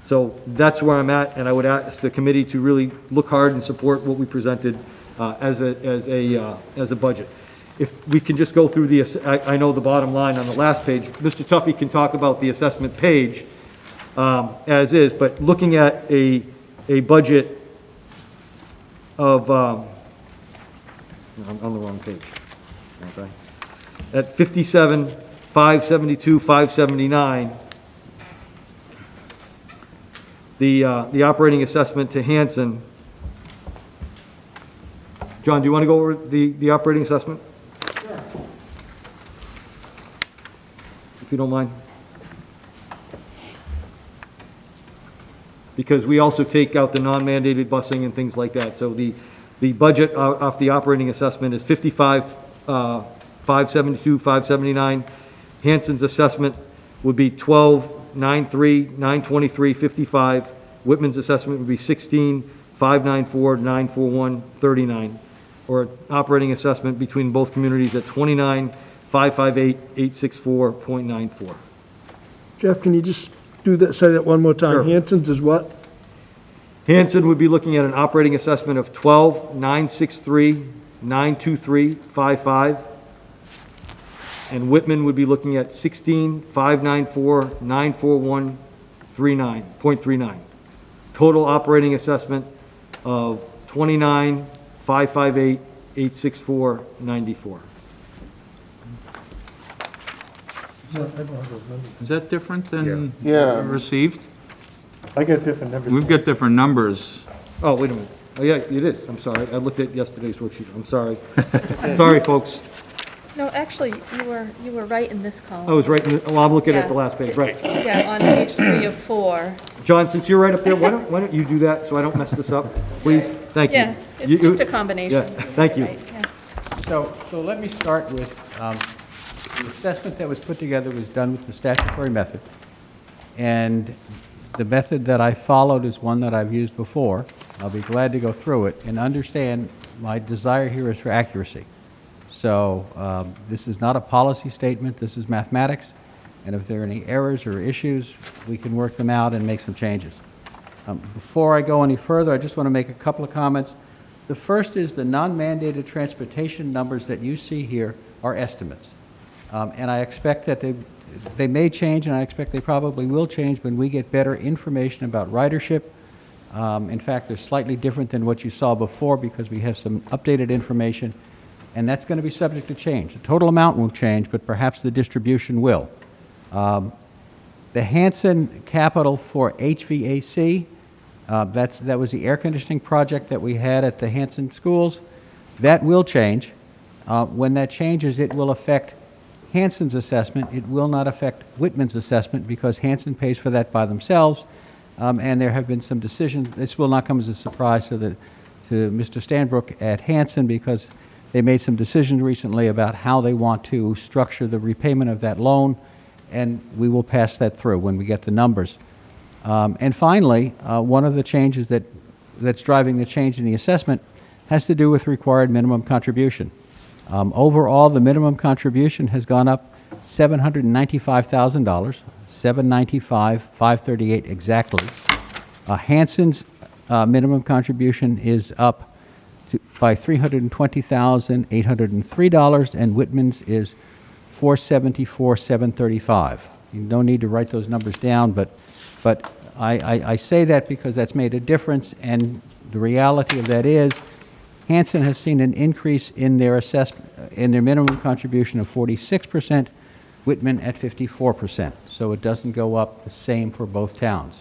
So that's where I'm at, and I would ask the committee to really look hard and support what we presented as a budget. If we can just go through I know the bottom line on the last page. Mr. Tuffy can talk about the assessment page as is, but looking at a budget of, I'm on the wrong page, okay. At 57, 572, 579, the operating assessment to Hanson. John, do you want to go over the operating assessment? Sure. If you don't mind. Because we also take out the non-mandated busing and things like that. So the budget off the operating assessment is 55, 572, 579. Hanson's assessment would be 12, 93, 923, 55. Whitman's assessment would be 16, 594, 941, 39. Or operating assessment between both communities at 29, 558, 864.94. Jeff, can you just say that one more time? Sure. Hanson's is what? Hanson would be looking at an operating assessment of 12, 963, 923, 55. And Whitman would be looking at 16, 594, 941, 0.39. Total operating assessment of 29, 558, 864.94. Is that different than Yeah. received? I get different numbers. We've got different numbers. Oh, wait a minute. Oh, yeah, it is. I'm sorry. I looked at yesterday's worksheet. I'm sorry. Sorry, folks. No, actually, you were right in this column. I was right. I'm looking at the Yeah. last page. Right. Yeah, on page 3 of 4. John, since you're right up there, why don't you do that so I don't mess this up, please? Thank you. Yeah, It's just a combination. Yeah, thank you. Right, yeah. So let me start with, the assessment that was put together was done with the statutory method. And the method that I followed is one that I've used before. I'll be glad to go through it and understand my desire here is for accuracy. So this is not a policy statement, this is mathematics. And if there are any errors or issues, we can work them out and make some changes. Before I go any further, I just want to make a couple of comments. The first is the non-mandated transportation numbers that you see here are estimates. And I expect that they may change, and I expect they probably will change when we get better information about ridership. In fact, they're slightly different than what you saw before because we have some updated information, and that's going to be subject to change. The total amount won't change, but perhaps the distribution will. The Hanson capital for HVAC, that was the air conditioning project that we had at the Hanson schools. That will change. When that changes, it will affect Hanson's assessment. It will not affect Whitman's assessment because Hanson pays for that by themselves. And there have been some decisions. This will not come as a surprise to Mr. Stanbrook at Hanson because they made some decisions recently about how they want to structure the repayment of that loan, and we will pass that through when we get the numbers. And finally, one of the changes that's driving the change in the assessment has to do with required minimum contribution. Overall, the minimum contribution has gone up $795,000, $795,538 exactly. Hanson's minimum contribution is up by $320,803, and Whitman's is $474,735. You don't need to write those numbers down, but I say that because that's made a difference, and the reality of that is Hanson has seen an increase in their assessment, in their minimum contribution of 46%, Whitman at 54%. So it doesn't go up the same for both towns.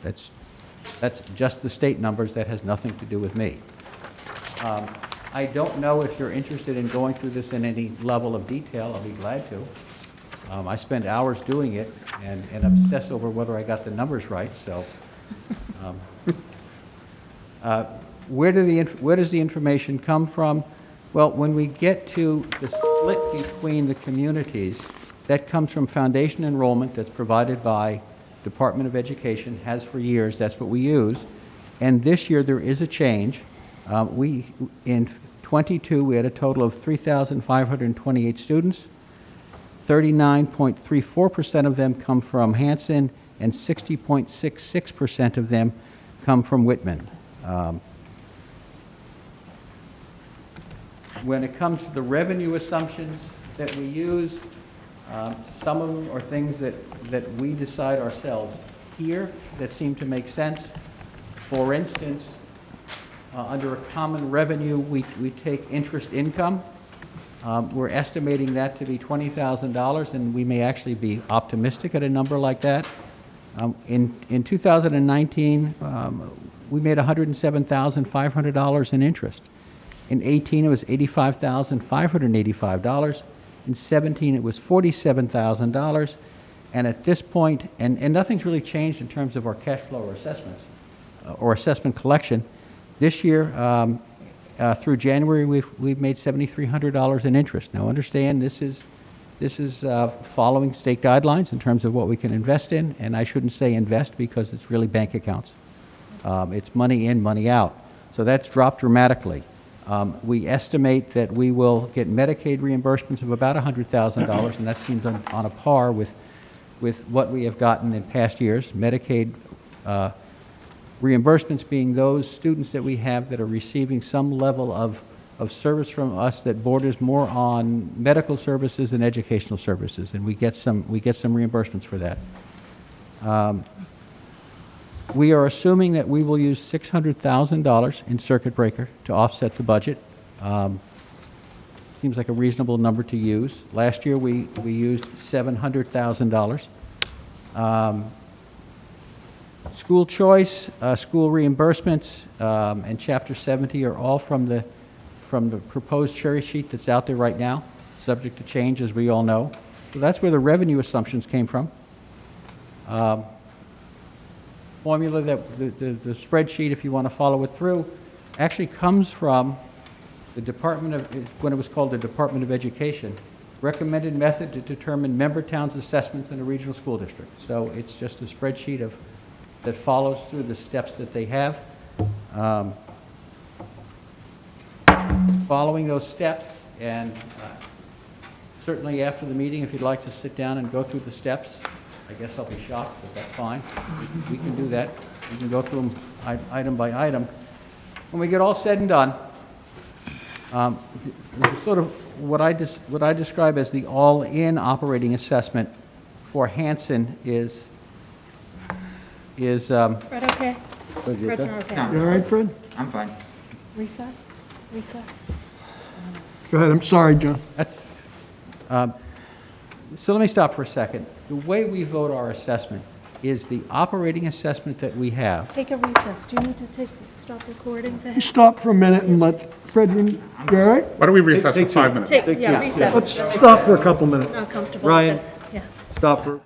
That's just the state numbers. That has nothing to do with me. I don't know if you're interested in going through this in any level of detail. I'll be glad to. I spend hours doing it and obsess over whether I got the numbers right. So, where does the information come from? Well, when we get to the split between the communities, that comes from foundation enrollment that's provided by Department of Education, has for years. That's what we use. And this year there is a change. In 22, we had a total of 3,528 students. 39.34% of them come from Hanson, and 60.66% of them come from Whitman. When it comes to the revenue assumptions that we use, some of them are things that we decide ourselves here that seem to make sense. For instance, under a common revenue, we take interest income. We're estimating that to be $20,000, and we may actually be optimistic at a number like that. In 2019, we made $107,500 in interest. In 18, it was $85,585. In 17, it was $47,000. And at this point, and nothing's really changed in terms of our cash flow or assessments, or assessment collection. This year, through January, we've made $7,300 in interest. Now, understand this is following state guidelines in terms of what we can invest in, and I shouldn't say invest because it's really bank accounts. It's money in, money out. So that's dropped dramatically. We estimate that we will get Medicaid reimbursements of about $100,000, and that seems on a par with what we have gotten in past years. Medicaid reimbursements being those students that we have that are receiving some level of service from us that borders more on medical services and educational services, and we get some reimbursements for that. We are assuming that we will use $600,000 in circuit breaker to offset the budget. Seems like a reasonable number to use. Last year we used $700,000. School choice, school reimbursements, and Chapter 70 are all from the proposed cherry sheet that's out there right now, subject to change, as we all know. So that's where the revenue assumptions came from. Formula that the spreadsheet, if you want to follow it through, actually comes from the Department of, when it was called the Department of Education, recommended method to determine member towns' assessments in a regional school district. So it's just a spreadsheet of, that follows through the steps that they have. Following those steps, and certainly after the meeting, if you'd like to sit down and go through the steps, I guess I'll be shocked, but that's fine. We can do that. We can go through them item by item. When we get all said and done, sort of what I describe as the all-in operating assessment for Hanson is Fred, okay? Fred's not okay. You all right, Fred? I'm fine. Recess? Recess? Go ahead, I'm sorry, John. That's, so let me stop for a second. The way we vote our assessment is the operating assessment that we have. Take a recess. Do you need to stop recording for him? Stop for a minute and let Fred, you all right? Why don't we reassess for 5 minutes? Yeah, recess. Let's stop for a couple minutes. Not comfortable with Ryan. this. Yeah. Stop for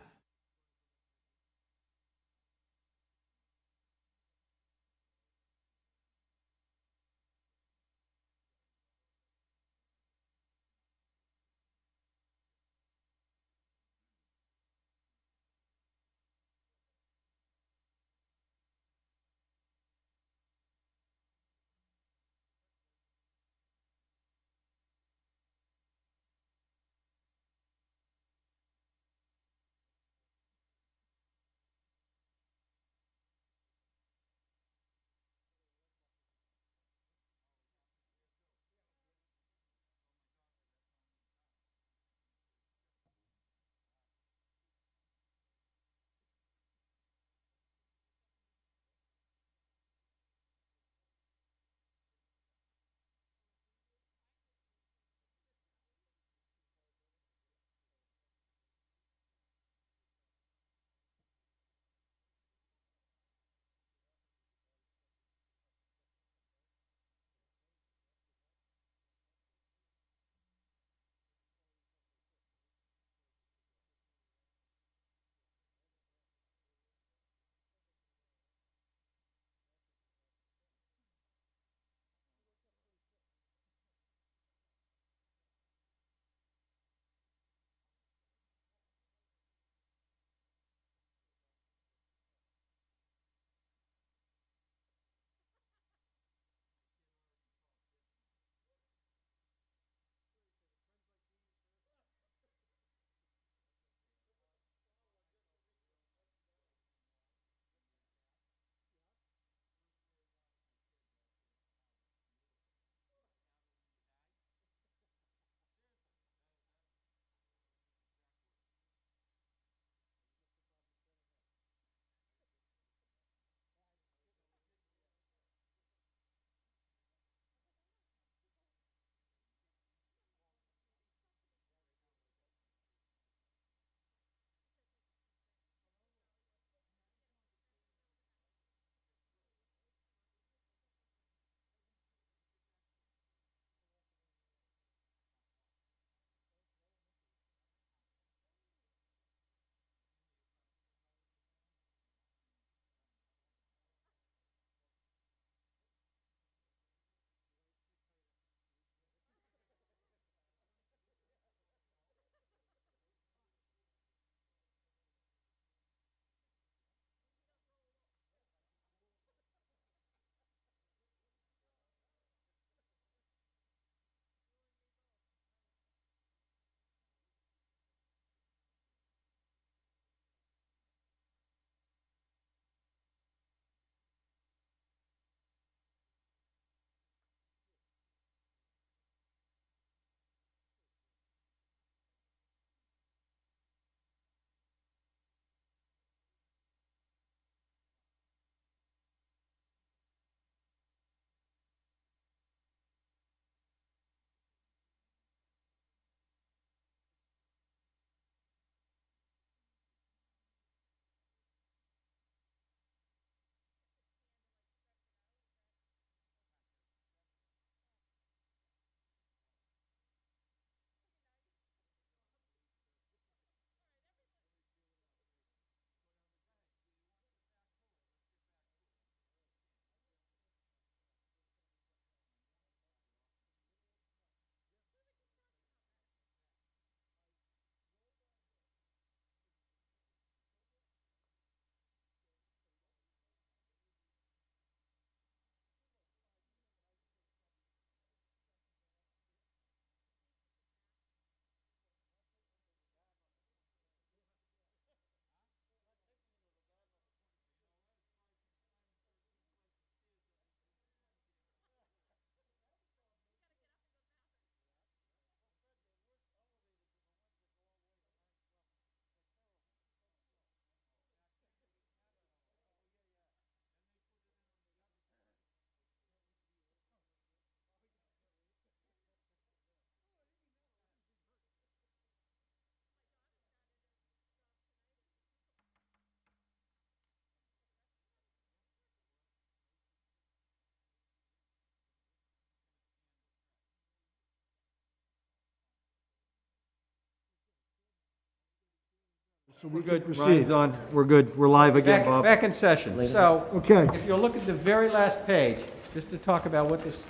So we We're can good, proceed. Ryan's on, we're good, we're live again, Back, Bob. back in session. So, Okay. if you look at the very last page, just to talk about what this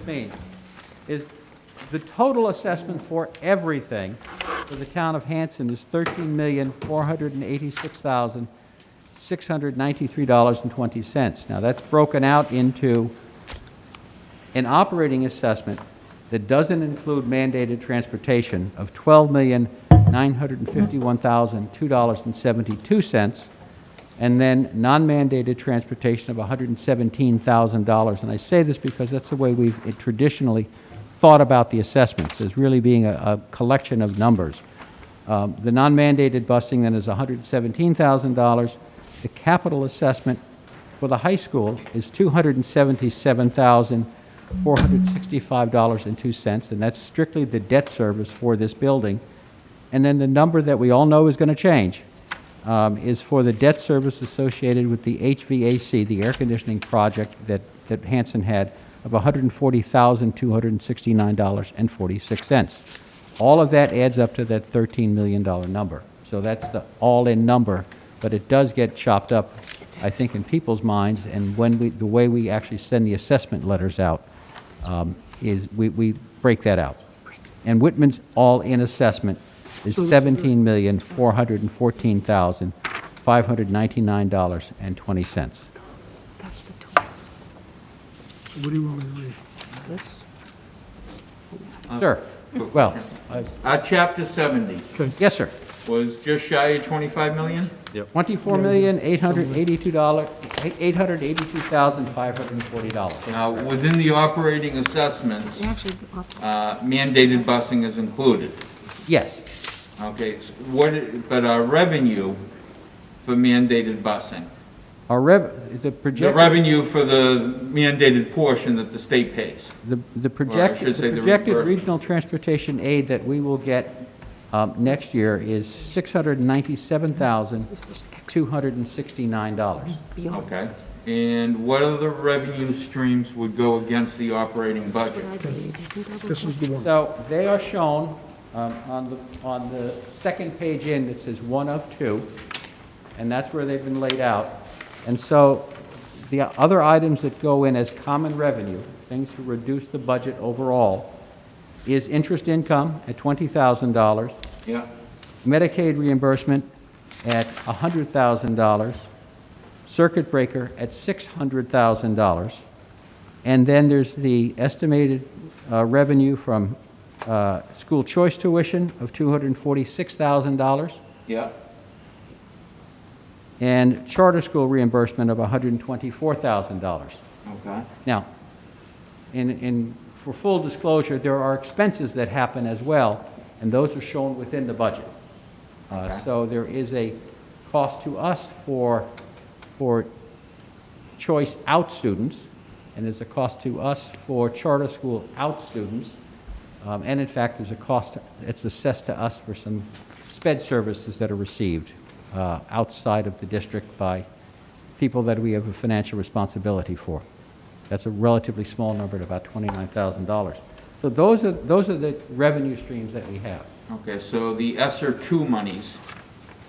means, is the total assessment for everything for the town of Hanson is $13,486,693.20. Now, that's broken out into an operating assessment that doesn't include mandated transportation of $12,951,002.72, and then non-mandated transportation of $117,000. And I say this because that's the way we've traditionally thought about the assessments, as really being a collection of numbers. The non-mandated busing then is $117,000. The capital assessment for the high school is $277,465.02, and that's strictly the debt service for this building. And then the number that we all know is going to change is for the debt service associated with the HVAC, the air conditioning project that Hanson had, of $140,269.46. All of that adds up to that $13 million number. So that's the all-in number, but it does get chopped up, I think, in people's minds, and the way we actually send the assessment letters out is we break that out. And Whitman's all-in assessment is $17,414,599.20. What do you want me to read? Sir, well, Chapter 70 yes, sir. was just shy of 25 million? $24,882,540. Now, within the operating assessments, mandated busing is included. Yes. Okay, so but our revenue for mandated busing, The the projected, revenue for the mandated portion that the state pays. the Or I projected, should say the the projected reimbursement. regional transportation aid that we will get next year is $697,269. Okay, and what other revenue streams would go against the operating budget? This is the one. So they are shown on the second page in, it says one of two, and that's where they've been laid out. And so the other items that go in as common revenue, things to reduce the budget overall, is interest income at $20,000, Yeah. Medicaid reimbursement at $100,000, circuit breaker at $600,000, and then there's the estimated revenue from school choice tuition of $246,000, Yeah. and charter school reimbursement of $124,000. Okay. Now, for full disclosure, there are expenses that happen as well, and those are shown within the budget. Okay. So there is a cost to us for choice out students, and there's a cost to us for charter school out students, and in fact, there's a cost it's assessed to us for some sped services that are received outside of the district by people that we have a financial responsibility for. That's a relatively small number at about $29,000. So those are the revenue streams that we have. Okay, so the ESSER 2 monies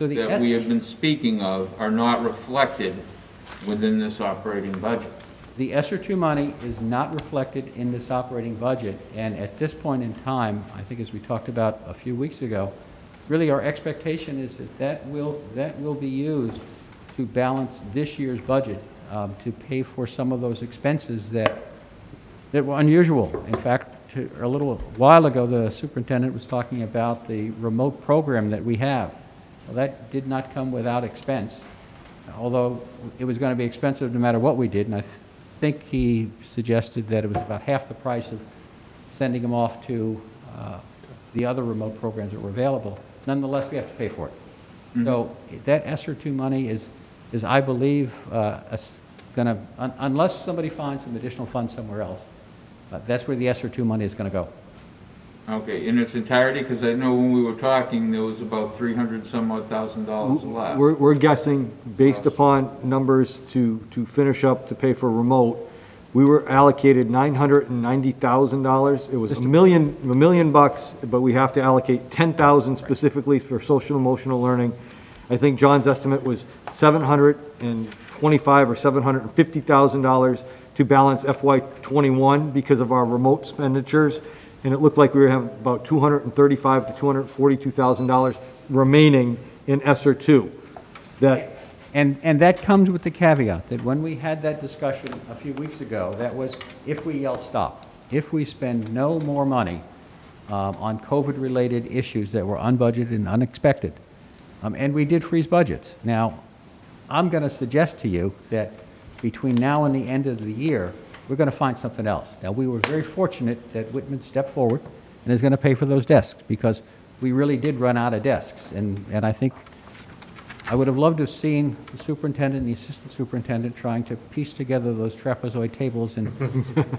So the that we have been speaking of are not reflected within this operating budget. The ESSER 2 money is not reflected in this operating budget, and at this point in time, I think as we talked about a few weeks ago, really our expectation is that will be used to balance this year's budget, to pay for some of those expenses that were unusual. In fact, a little while ago, the superintendent was talking about the remote program that we have. Well, that did not come without expense, although it was going to be expensive no matter what we did, and I think he suggested that it was about half the price of sending them off to the other remote programs that were available. Nonetheless, we have to pay for it. Mm-hmm. So that ESSER 2 money is I believe, going to, unless somebody finds some additional funds somewhere else, that's where the ESSER 2 money is going to go. Okay, in its entirety, because I know when we were talking, there was about $300,000 left. We're guessing, based upon numbers to finish up to pay for remote, we were allocated $990,000. It was a million bucks, but we have to allocate $10,000 specifically for social emotional learning, I think John's estimate was $725,000 or $750,000 to balance FY '21 because of our remote expenditures, and it looked like we were having about $235,000 to $242,000 remaining in ESSER two. And that comes with the caveat that when we had that discussion a few weeks ago, that was if we yell stop, if we spend no more money on COVID-related issues that were unbudgeted and unexpected, and we did freeze budgets. Now, I'm going to suggest to you that between now and the end of the year, we're going to find something else. Now, we were very fortunate that Whitman stepped forward and is going to pay for those desks because we really did run out of desks. And I think I would have loved to have seen the superintendent and the assistant superintendent trying to piece together those trapezoid tables, and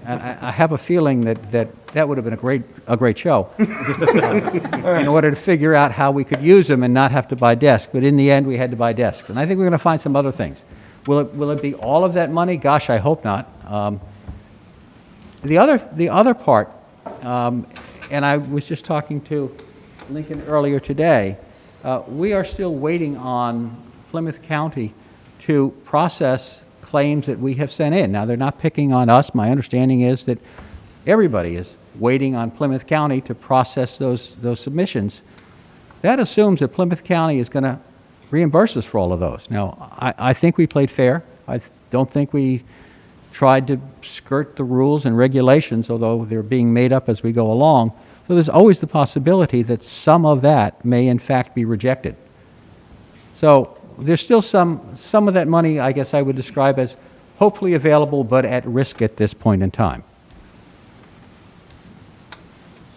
I have a feeling that would have been a great show in order to figure out how we could use them and not have to buy desks. But in the end, we had to buy desks, and I think we're going to find some other things. Will it be all of that money? Gosh, I hope not. The other part, and I was just talking to Lincoln earlier today. We are still waiting on Plymouth County to process claims that we have sent in. Now, they're not picking on us. My understanding is that everybody is waiting on Plymouth County to process those submissions. That assumes that Plymouth County is going to reimburse us for all of those. Now, I think we played fair. I don't think we tried to skirt the rules and regulations, although they're being made up as we go along. So there's always the possibility that some of that may in fact be rejected. So there's still some of that money, I guess I would describe as hopefully available, but at risk at this point in time.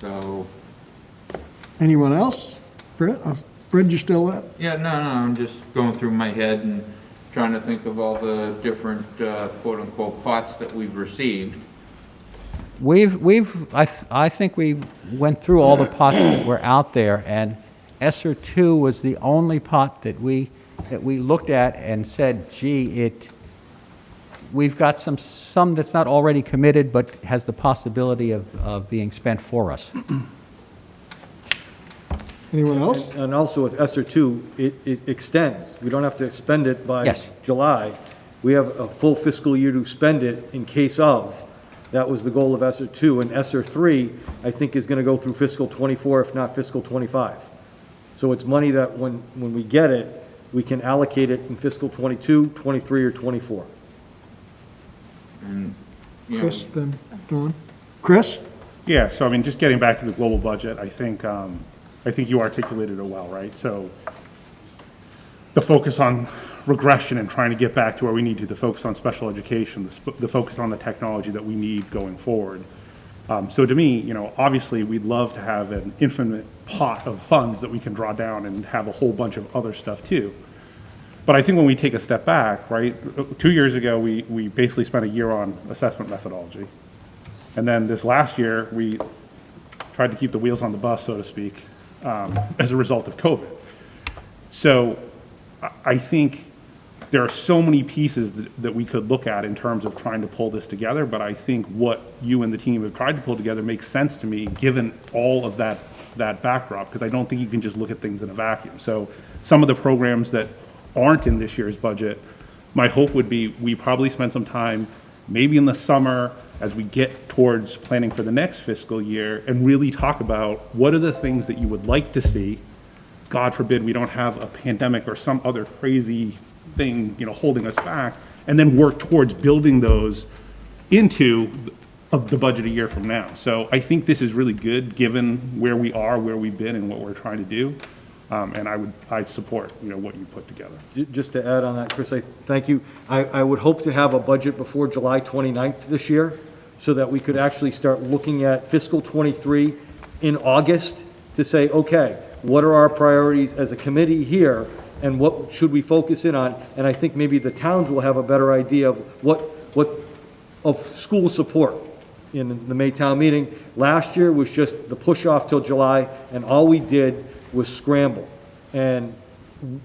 So, Anyone else? Fred, you still up? yeah, no, I'm just going through my head and trying to think of all the different quote-unquote pots that we've received. I think we went through all the pots that were out there, and ESSER 2 was the only pot that we looked at and said, gee, we've got some that's not already committed, but has the possibility of being spent for us. Anyone else? And also with ESSER 2, it extends. We don't have to spend it by Yes. July. We have a full fiscal year to spend it in case of. That was the goal of ESSER 2. And ESSER 3, I think, is going to go through fiscal '24, if not fiscal '25. So it's money that when we get it, we can allocate it in fiscal '22, '23, or '24. And, you know, Chris, then Dawn. Chris? Yeah, so I mean, just getting back to the global budget, I think you articulated it well, right? So the focus on regression and trying to get back to where we need to, the focus on special education, the focus on the technology that we need going forward. So to me, you know, obviously we'd love to have an infinite pot of funds that we can draw down and have a whole bunch of other stuff too. But I think when we take a step back, right, 2 years ago, we basically spent a year on assessment methodology. And then this last year, we tried to keep the wheels on the bus, so to speak, as a result of COVID. So I think there are so many pieces that we could look at in terms of trying to pull this together, but I think what you and the team have tried to pull together makes sense to me, given all of that backdrop, because I don't think you can just look at things in a vacuum. So some of the programs that aren't in this year's budget, my hope would be we probably spend some time, maybe in the summer, as we get towards planning for the next fiscal year, and really talk about what are the things that you would like to see. God forbid we don't have a pandemic or some other crazy thing, you know, holding us back, and then work towards building those into the budget a year from now. So I think this is really good, given where we are, where we've been, and what we're trying to do. And I'd support, you know, what you put together. Just to add on that, Chris, I thank you. I would hope to have a budget before July 29th this year, so that we could actually start looking at fiscal '23 in August to say, okay, what are our priorities as a committee here, and what should we focus in on? And I think maybe the towns will have a better idea of what of school support in the May town meeting. Last year was just the push off till July, and all we did was scramble. And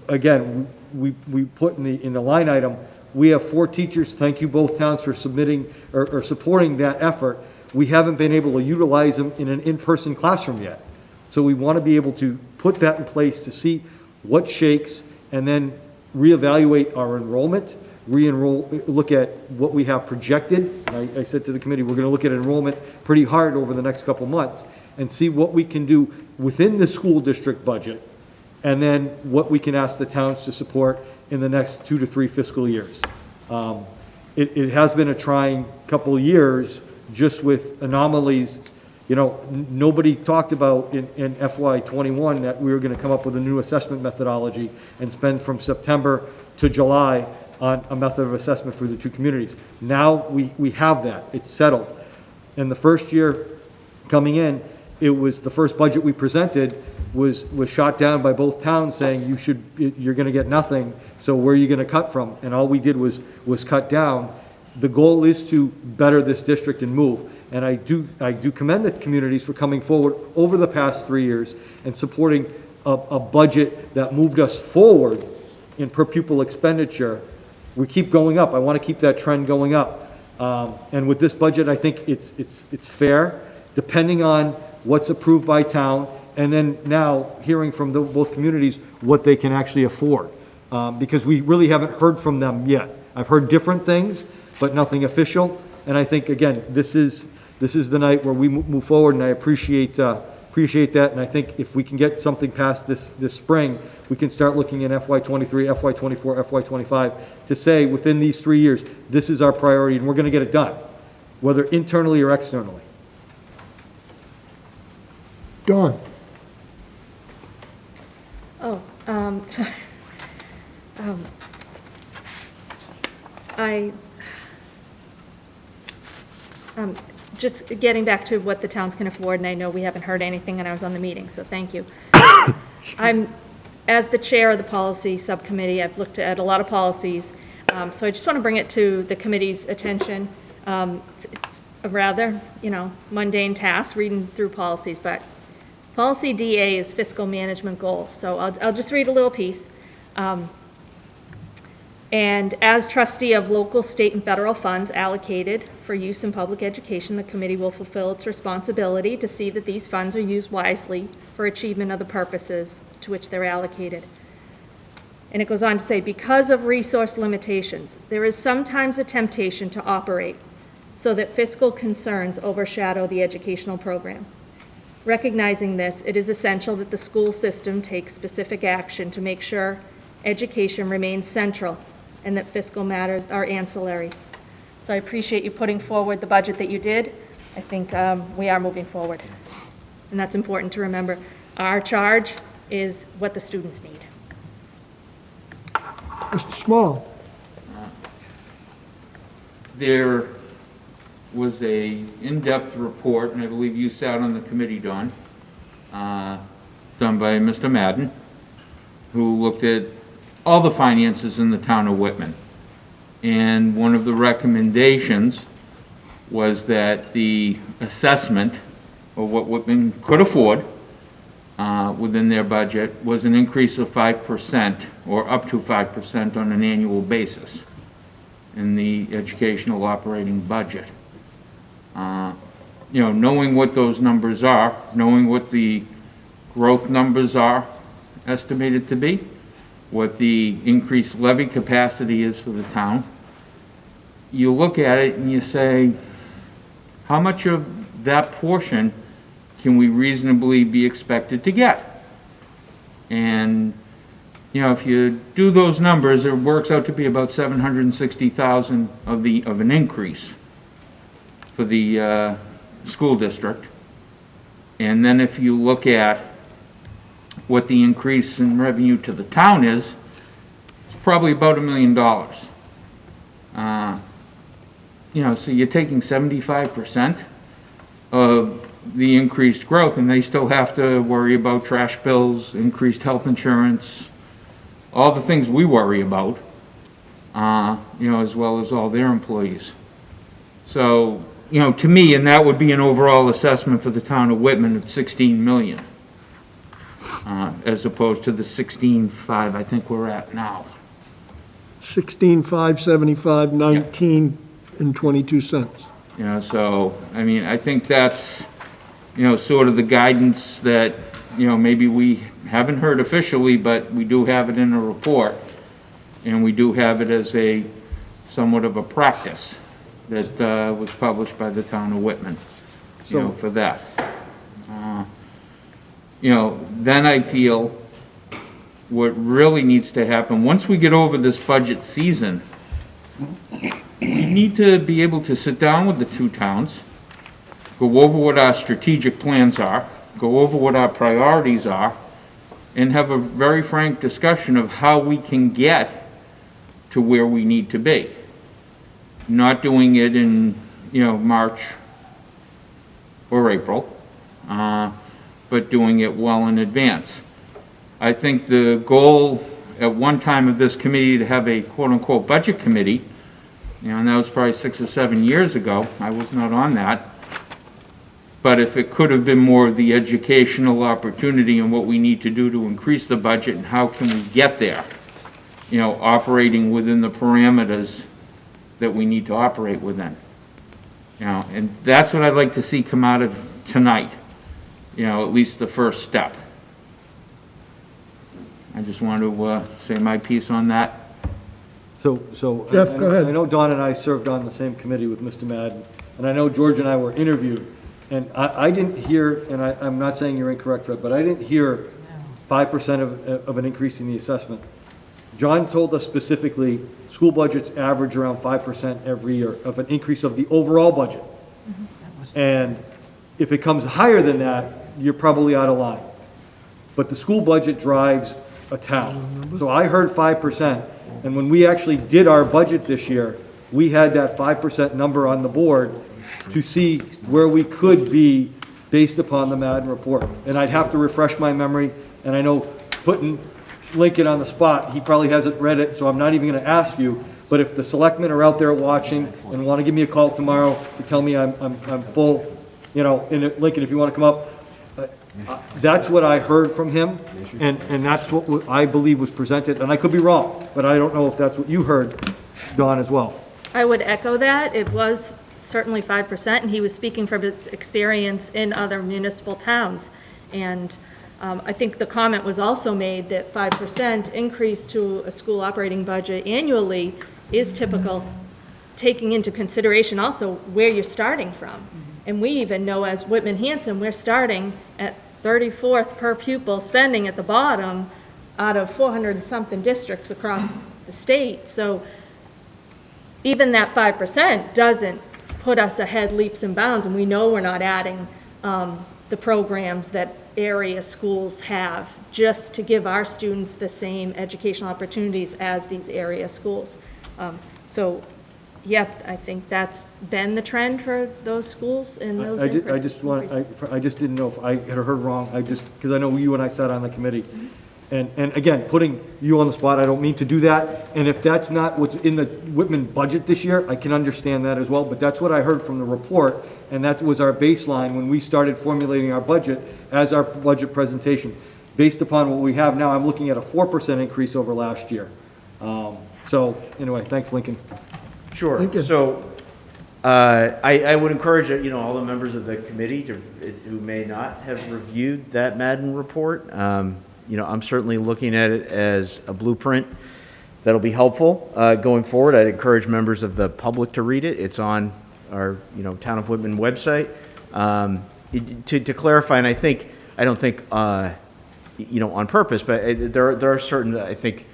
again, we put in the line item, we have 4 teachers. Thank you both towns for submitting or supporting that effort. We haven't been able to utilize them in an in-person classroom yet. So we want to be able to put that in place to see what shakes and then reevaluate our enrollment, look at what we have projected. I said to the committee, we're going to look at enrollment pretty hard over the next couple months and see what we can do within the school district budget, and then what we can ask the towns to support in the next 2 to 3 fiscal years. It has been a trying couple of years just with anomalies. You know, nobody talked about in FY '21 that we were going to come up with a new assessment methodology and spend from September to July on a method of assessment for the 2 communities. Now we have that, it's settled. And the first year coming in, it was the first budget we presented was shot down by both towns saying you're going to get nothing, so where are you going to cut from? And all we did was cut down. The goal is to better this district and move. And I do commend the communities for coming forward over the past 3 years and supporting a budget that moved us forward in per pupil expenditure. We keep going up. I want to keep that trend going up. And with this budget, I think it's fair, depending on what's approved by town, and then now hearing from both communities what they can actually afford. Because we really haven't heard from them yet. I've heard different things, but nothing official. And I think, again, this is the night where we move forward, and I appreciate that. And I think if we can get something passed this spring, we can start looking in FY23, FY24, FY25 to say within these 3 years, this is our priority, and we're going to get it done, whether internally or externally. Dawn? Sorry. Just getting back to what the towns can afford, and I know we haven't heard anything, and I was on the meeting, so thank you. As the chair of the policy subcommittee, I've looked at a lot of policies, so I just want to bring it to the committee's attention. It's a rather, mundane task, reading through policies, but policy DA is fiscal management goals, so I'll just read a little piece. And as trustee of local, state, and federal funds allocated for use in public education, the committee will fulfill its responsibility to see that these funds are used wisely for achievement of the purposes to which they're allocated. And it goes on to say, because of resource limitations, there is sometimes a temptation to operate so that fiscal concerns overshadow the educational program. Recognizing this, it is essential that the school system takes specific action to make sure education remains central and that fiscal matters are ancillary. So I appreciate you putting forward the budget that you did. I think we are moving forward. And that's important to remember. Our charge is what the students need. Mr. Small? There was a in-depth report, and I believe you sat on the committee, Don, done by Mr. Madden, who looked at all the finances in the town of Whitman. And one of the recommendations was that the assessment of what Whitman could afford within their budget was an increase of 5% or up to 5% on an annual basis in the educational operating budget. Knowing what those numbers are, knowing what the growth numbers are estimated to be, what the increased levy capacity is for the town, you look at it and you say, how much of that portion can we reasonably be expected to get? And, if you do those numbers, it works out to be about $760,000 of an increase for the school district. And then if you look at what the increase in revenue to the town is, it's probably about $1 million. So you're taking 75% of the increased growth, and they still have to worry about trash bills, increased health insurance, all the things we worry about, as well as all their employees. So, to me, and that would be an overall assessment for the town of Whitman of $16 million. As opposed to the 16.5 I think we're at now. 16,575, 19 and 22 cents. So, I think that's, sort of the guidance that, maybe we haven't heard officially, but we do have it in a report, and we do have it as a somewhat of a practice that was published by the town of Whitman, for that. Then I feel what really needs to happen, once we get over this budget season, we need to be able to sit down with the two towns, go over what our strategic plans are, go over what our priorities are, and have a very frank discussion of how we can get to where we need to be. Not doing it in, March or April, but doing it well in advance. I think the goal at one time of this committee to have a quote-unquote budget committee, and that was probably 6 or 7 years ago. I was not on that. But if it could have been more of the educational opportunity and what we need to do to increase the budget and how can we get there, operating within the parameters that we need to operate within. And that's what I'd like to see come out of tonight, at least the first step. I just want to say my piece on that. So, Jeff, go ahead. I know Don and I served on the same committee with Mr. Madden, and I know George and I were interviewed, and I didn't hear, and I'm not saying you're incorrect, Fred, but I didn't hear 5% of an increase in the assessment. John told us specifically, school budgets average around 5% every year of an increase of the overall budget. And if it comes higher than that, you're probably out of line. But the school budget drives a town. So I heard 5%, and when we actually did our budget this year, we had that 5% number on the board to see where we could be based upon the Madden report. And I'd have to refresh my memory, and I know putting Lincoln on the spot, he probably hasn't read it, so I'm not even gonna ask you, but if the selectmen are out there watching and wanna give me a call tomorrow to tell me I'm full, and Lincoln, if you wanna come up, that's what I heard from him, and that's what I believe was presented, and I could be wrong, but I don't know if that's what you heard, Don, as well. I would echo that. It was certainly 5%, and he was speaking from his experience in other municipal towns. And I think the comment was also made that 5% increase to a school operating budget annually is typical, taking into consideration also where you're starting from. And we even know as Whitman Hanson, we're starting at 34th per pupil spending at the bottom out of 400 and something districts across the state. So even that 5% doesn't put us ahead leaps and bounds, and we know we're not adding the programs that area schools have just to give our students the same educational opportunities as these area schools. So, yeah, I think that's been the trend for those schools and those increases. I just didn't know if I had heard wrong, because I know you and I sat on the committee. And again, putting you on the spot, I don't mean to do that. And if that's not what's in the Whitman budget this year, I can understand that as well. But that's what I heard from the report, and that was our baseline when we started formulating our budget as our budget presentation. Based upon what we have now, I'm looking at a 4% increase over last year. So anyway, thanks, Lincoln. Sure. So I would encourage all the members of the committee who may not have reviewed that Madden report. I'm certainly looking at it as a blueprint that'll be helpful going forward. I'd encourage members of the public to read it. It's on our Town of Whitman website. To clarify, and I don't think on purpose, but there are certain, I think,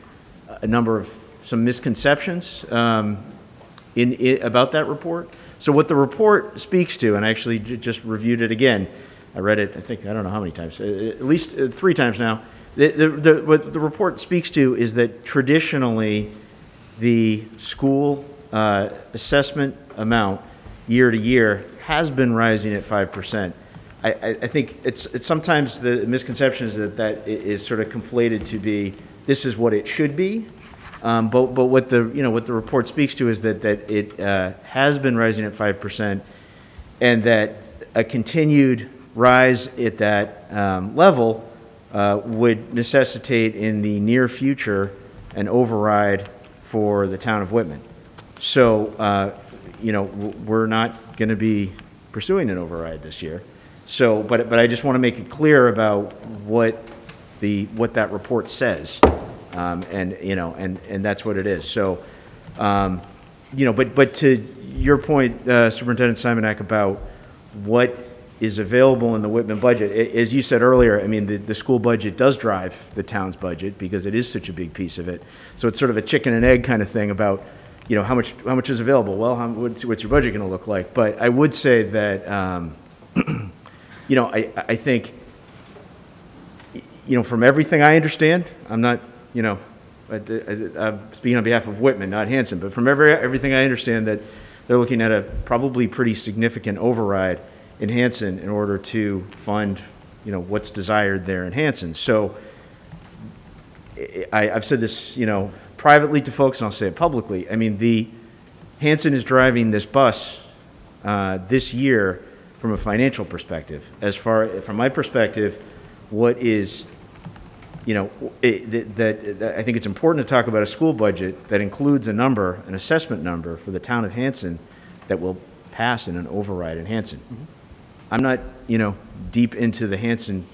a number of some misconceptions about that report. So what the report speaks to, and I actually just reviewed it again. I read it, I don't know how many times, at least 3 times now. What the report speaks to is that traditionally the school assessment amount year to year has been rising at 5%. I think it's sometimes the misconception is that is sort of conflated to be this is what it should be. But what the report speaks to is that it has been rising at 5%, and that a continued rise at that level would necessitate in the near future an override for the town of Whitman. So we're not going to be pursuing an override this year. So, but I just want to make it clear about what that report says. And, you know, and that's what it is. So, you know, but to your point, Superintendent Simonak, about what is available in the Whitman budget, as you said earlier, I mean, the school budget does drive the town's budget because it is such a big piece of it. So it's sort of a chicken and egg kind of thing about, you know, how much is available? Well, what's your budget going to look like? But I would say that, you know, I think, you know, from everything I understand, I'm not, you know, I'm speaking on behalf of Whitman, not Hanson, but from everything I understand, that they're looking at a probably pretty significant override in Hanson in order to fund, you know, what's desired there in Hanson. So I've said this, you know, privately to folks, and I'll say it publicly. I mean, Hanson is driving this bus this year from a financial perspective. From my perspective, what is, you know, that I think it's important to talk about a school budget that includes an assessment number for the town of Hanson that will pass in an override in Hanson. Mm-hmm. I'm not, you know, deep into the Hanson,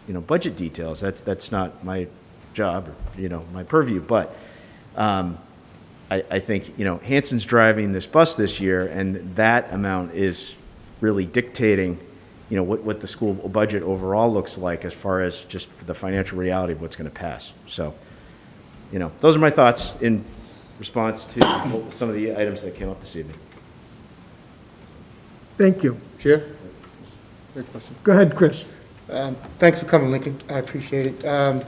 you know, budget details. That's not my job, or, you know, my purview. But I think, you know, Hanson's driving this bus this year, and that amount is really dictating, you know, what the school budget overall looks like as far as just the financial reality of what's going to pass. So, you know, those are my thoughts in response to some of the items that came up this evening. Thank you. Chair? Great question. Go ahead, Chris. Thanks for coming, Lincoln. I appreciate it.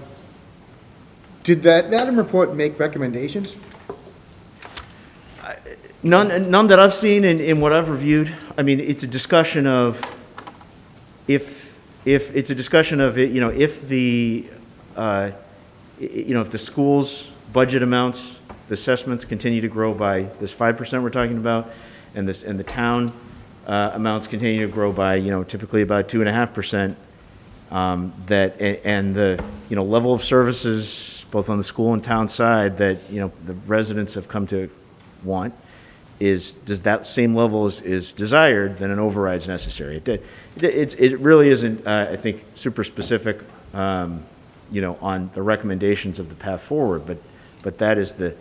Did that Madam report make recommendations? None that I've seen in what I've reviewed. I mean, it's a discussion of if it's a discussion of it, you know, if the school's budget amounts, the assessments continue to grow by this 5% we're talking about, and the town amounts continue to grow by, you know, typically about 2.5%. And the, you know, level of services both on the school and town side that, you know, the residents have come to want does that same level is desired, then an override is necessary. It really isn't, I think, super specific, you know, on the recommendations of the path forward, but that is the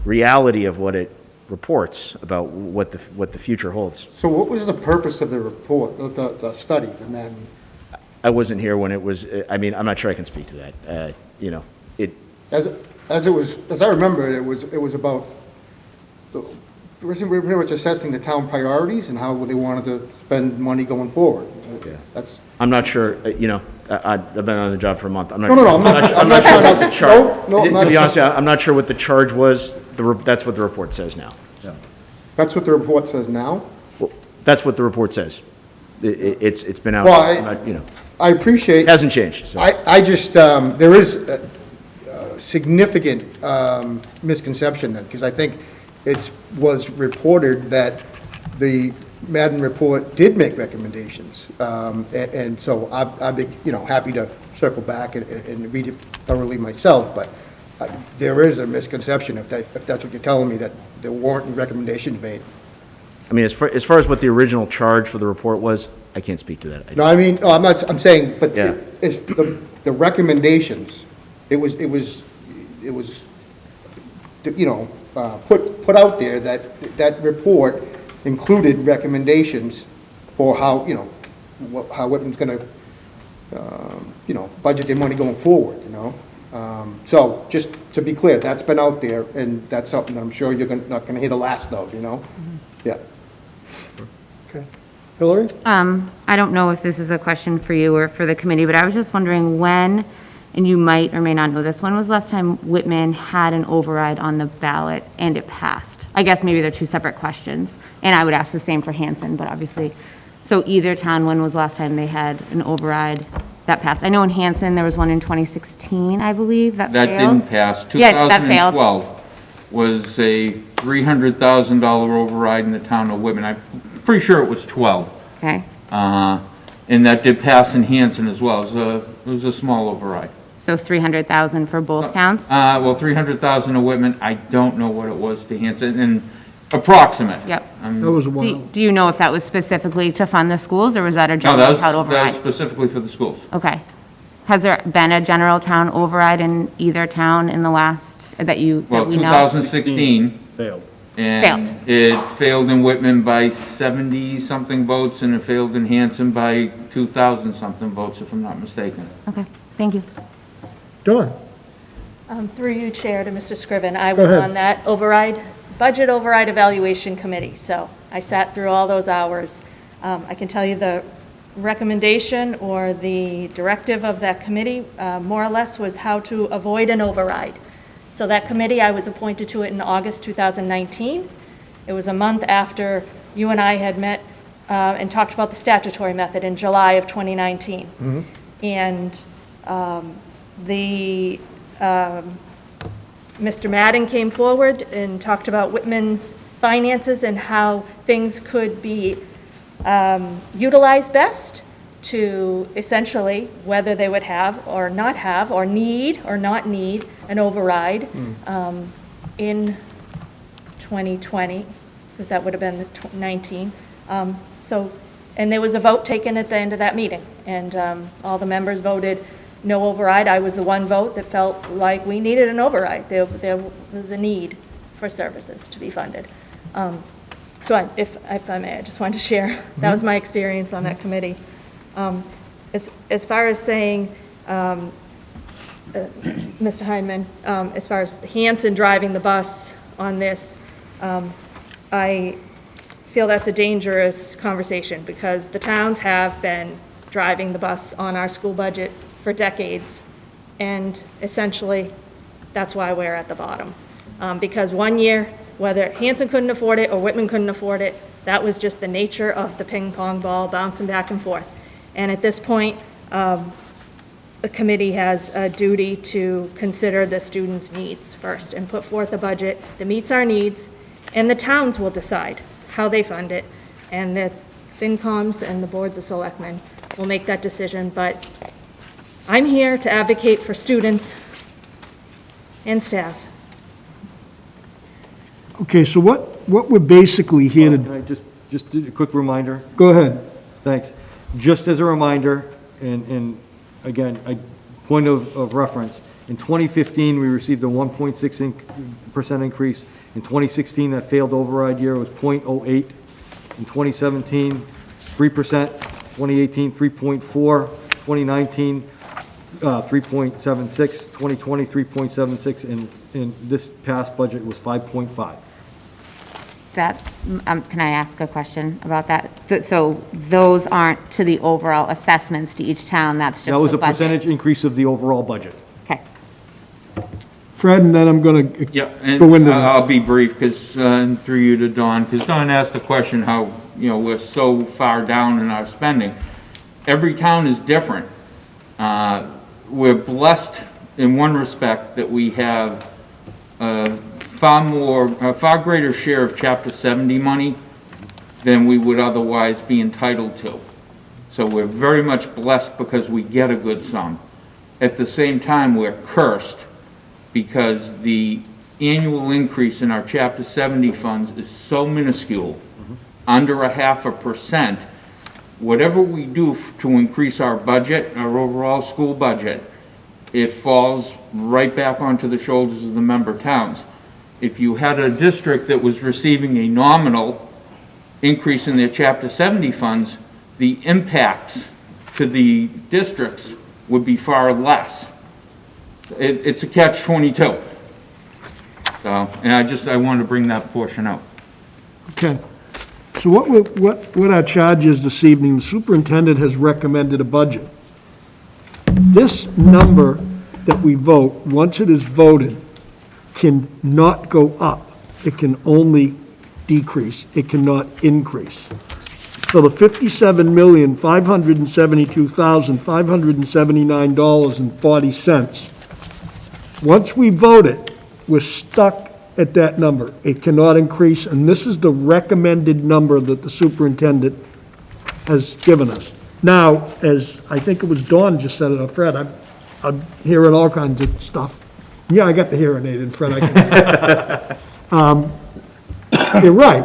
reality of what it reports about what the future holds. So what was the purpose of the report, the study, the Madam? I wasn't here when it was, I mean, I'm not sure I can speak to that. You know, As I remember, it was about, we were pretty much assessing the town priorities and how they wanted to spend money going forward. Yeah. I'm not sure, you know, I've been on the job for a month. I'm not I'm not sure trying what the to, charge, no, to be honest, I'm not sure what the charge was. That's what the report says now. So. That's what the report says now? Well, that's what the report says. It's been out, Well, you know. I appreciate. It hasn't changed. So. I just, there is a significant misconception then, because I think it was reported that the Madden report did make recommendations. And so I'd be, you know, happy to circle back and read it thoroughly myself, but there is a misconception if that's what you're telling me, that there weren't any recommendations made. I mean, as far as what the original charge for the report was, I can't speak to that. No, I mean, no, I'm saying, but Yeah. it's the recommendations, it was, you know, put out there that report included recommendations for how, you know, how Whitman's gonna, you know, budget their money going forward, you know? So, just to be clear, that's been out there, and that's something that I'm sure you're not gonna hear the last of, you know? Yeah. Okay. Hillary? I don't know if this is a question for you or for the committee, but I was just wondering when, and you might or may not know this, when was the last time Whitman had an override on the ballot and it passed? I guess maybe they're two separate questions, and I would ask the same for Hanson, but obviously, so either town, when was the last time they had an override that passed? I know in Hanson, there was one in 2016, I believe, that failed. That didn't pass. Yeah, that failed. 2012 was a $300,000 override in the town of Whitman. I'm pretty sure it was 12. Okay. And that did pass in Hanson as well. It was a small override. So 300,000 for both towns? Well, 300,000 to Whitman. I don't know what it was to Hanson. And Approximate. Yep. That was a while. Do you know if that was specifically to fund the schools, or was that a No, general town that override? was specifically for the schools. Okay. Has there been a general town override in either town in the last, that we Well, know? 2016. Failed. And Failed. it failed in Whitman by 70-something votes, and it failed in Hanson by 2,000-something votes, if I'm not mistaken. Okay, thank you. Dawn? Through you, Chair, to Mr. Scriven, I Go was ahead. on that budget override evaluation committee, so I sat through all those hours. I can tell you the recommendation or the directive of that committee, more or less, was how to avoid an override. So that committee, I was appointed to it in August 2019. It was a month after you and I had met and talked about the statutory method in July of 2019. And Mr. Madden came forward and talked about Whitman's finances and how things could be utilized best to essentially whether they would have or not have, or need or not need an override in 2020, because that would have been the 19. And there was a vote taken at the end of that meeting, and all the members voted no override. I was the one vote that felt like we needed an override. There was a need for services to be funded. So if I may, I just wanted to share, that was my experience on that committee. As far as saying, Mr. Heineman, as far as Hanson driving the bus on this, I feel that's a dangerous conversation, because the towns have been driving the bus on our school budget for decades, and essentially, that's why we're at the bottom. Because one year, whether Hanson couldn't afford it or Whitman couldn't afford it, that was just the nature of the ping pong ball bouncing back and forth. And at this point, the committee has a duty to consider the students' needs first and put forth a budget that meets our needs, and the towns will decide how they fund it, and the FinComs and the boards of selectmen will make that decision. But I'm here to advocate for students and staff. Okay, so what we're basically here Can to, I just do a quick reminder? go ahead. Thanks. Just as a reminder, and again, point of reference, in 2015, we received a 1.6% increase. In 2016, that failed override year was 0.08. In 2017, 3%. 2018, 3.4. 2019, 3.76. 2020, 3.76. And this past budget was 5.5. Can I ask a question about that? So those aren't to the overall assessments to each town, that's just the That was a budget? percentage increase of the overall budget. Okay. Fred, and then I'm going to Yeah, and go into this. I'll be brief, because, through you to Dawn, because Dawn asked the question how, we're so far down in our spending. Every town is different. We're blessed in one respect that we have a far greater share of Chapter 70 money than we would otherwise be entitled to. So we're very much blessed because we get a good sum. At the same time, we're cursed because the annual increase in our Chapter 70 funds is so minuscule, under 0.5%. Whatever we do to increase our budget, our overall school budget, it falls right back onto the shoulders of the member towns. If you had a district that was receiving a nominal increase in their Chapter 70 funds, the impact to the districts would be far less. It's a catch-22. So, and I wanted to bring that portion out. Okay. So what our charge is this evening, the superintendent has recommended a budget. This number that we vote, once it is voted, can not go up. It can only decrease. It cannot increase. So the $57,572,579.40, once we vote it, we're stuck at that number. It cannot increase, and this is the recommended number that the superintendent has given us. Now, as I think it was Dawn just said it, or Fred, I'm hearing all kinds of stuff. Yeah, I got the hearing aid, and Fred, I can. You're right.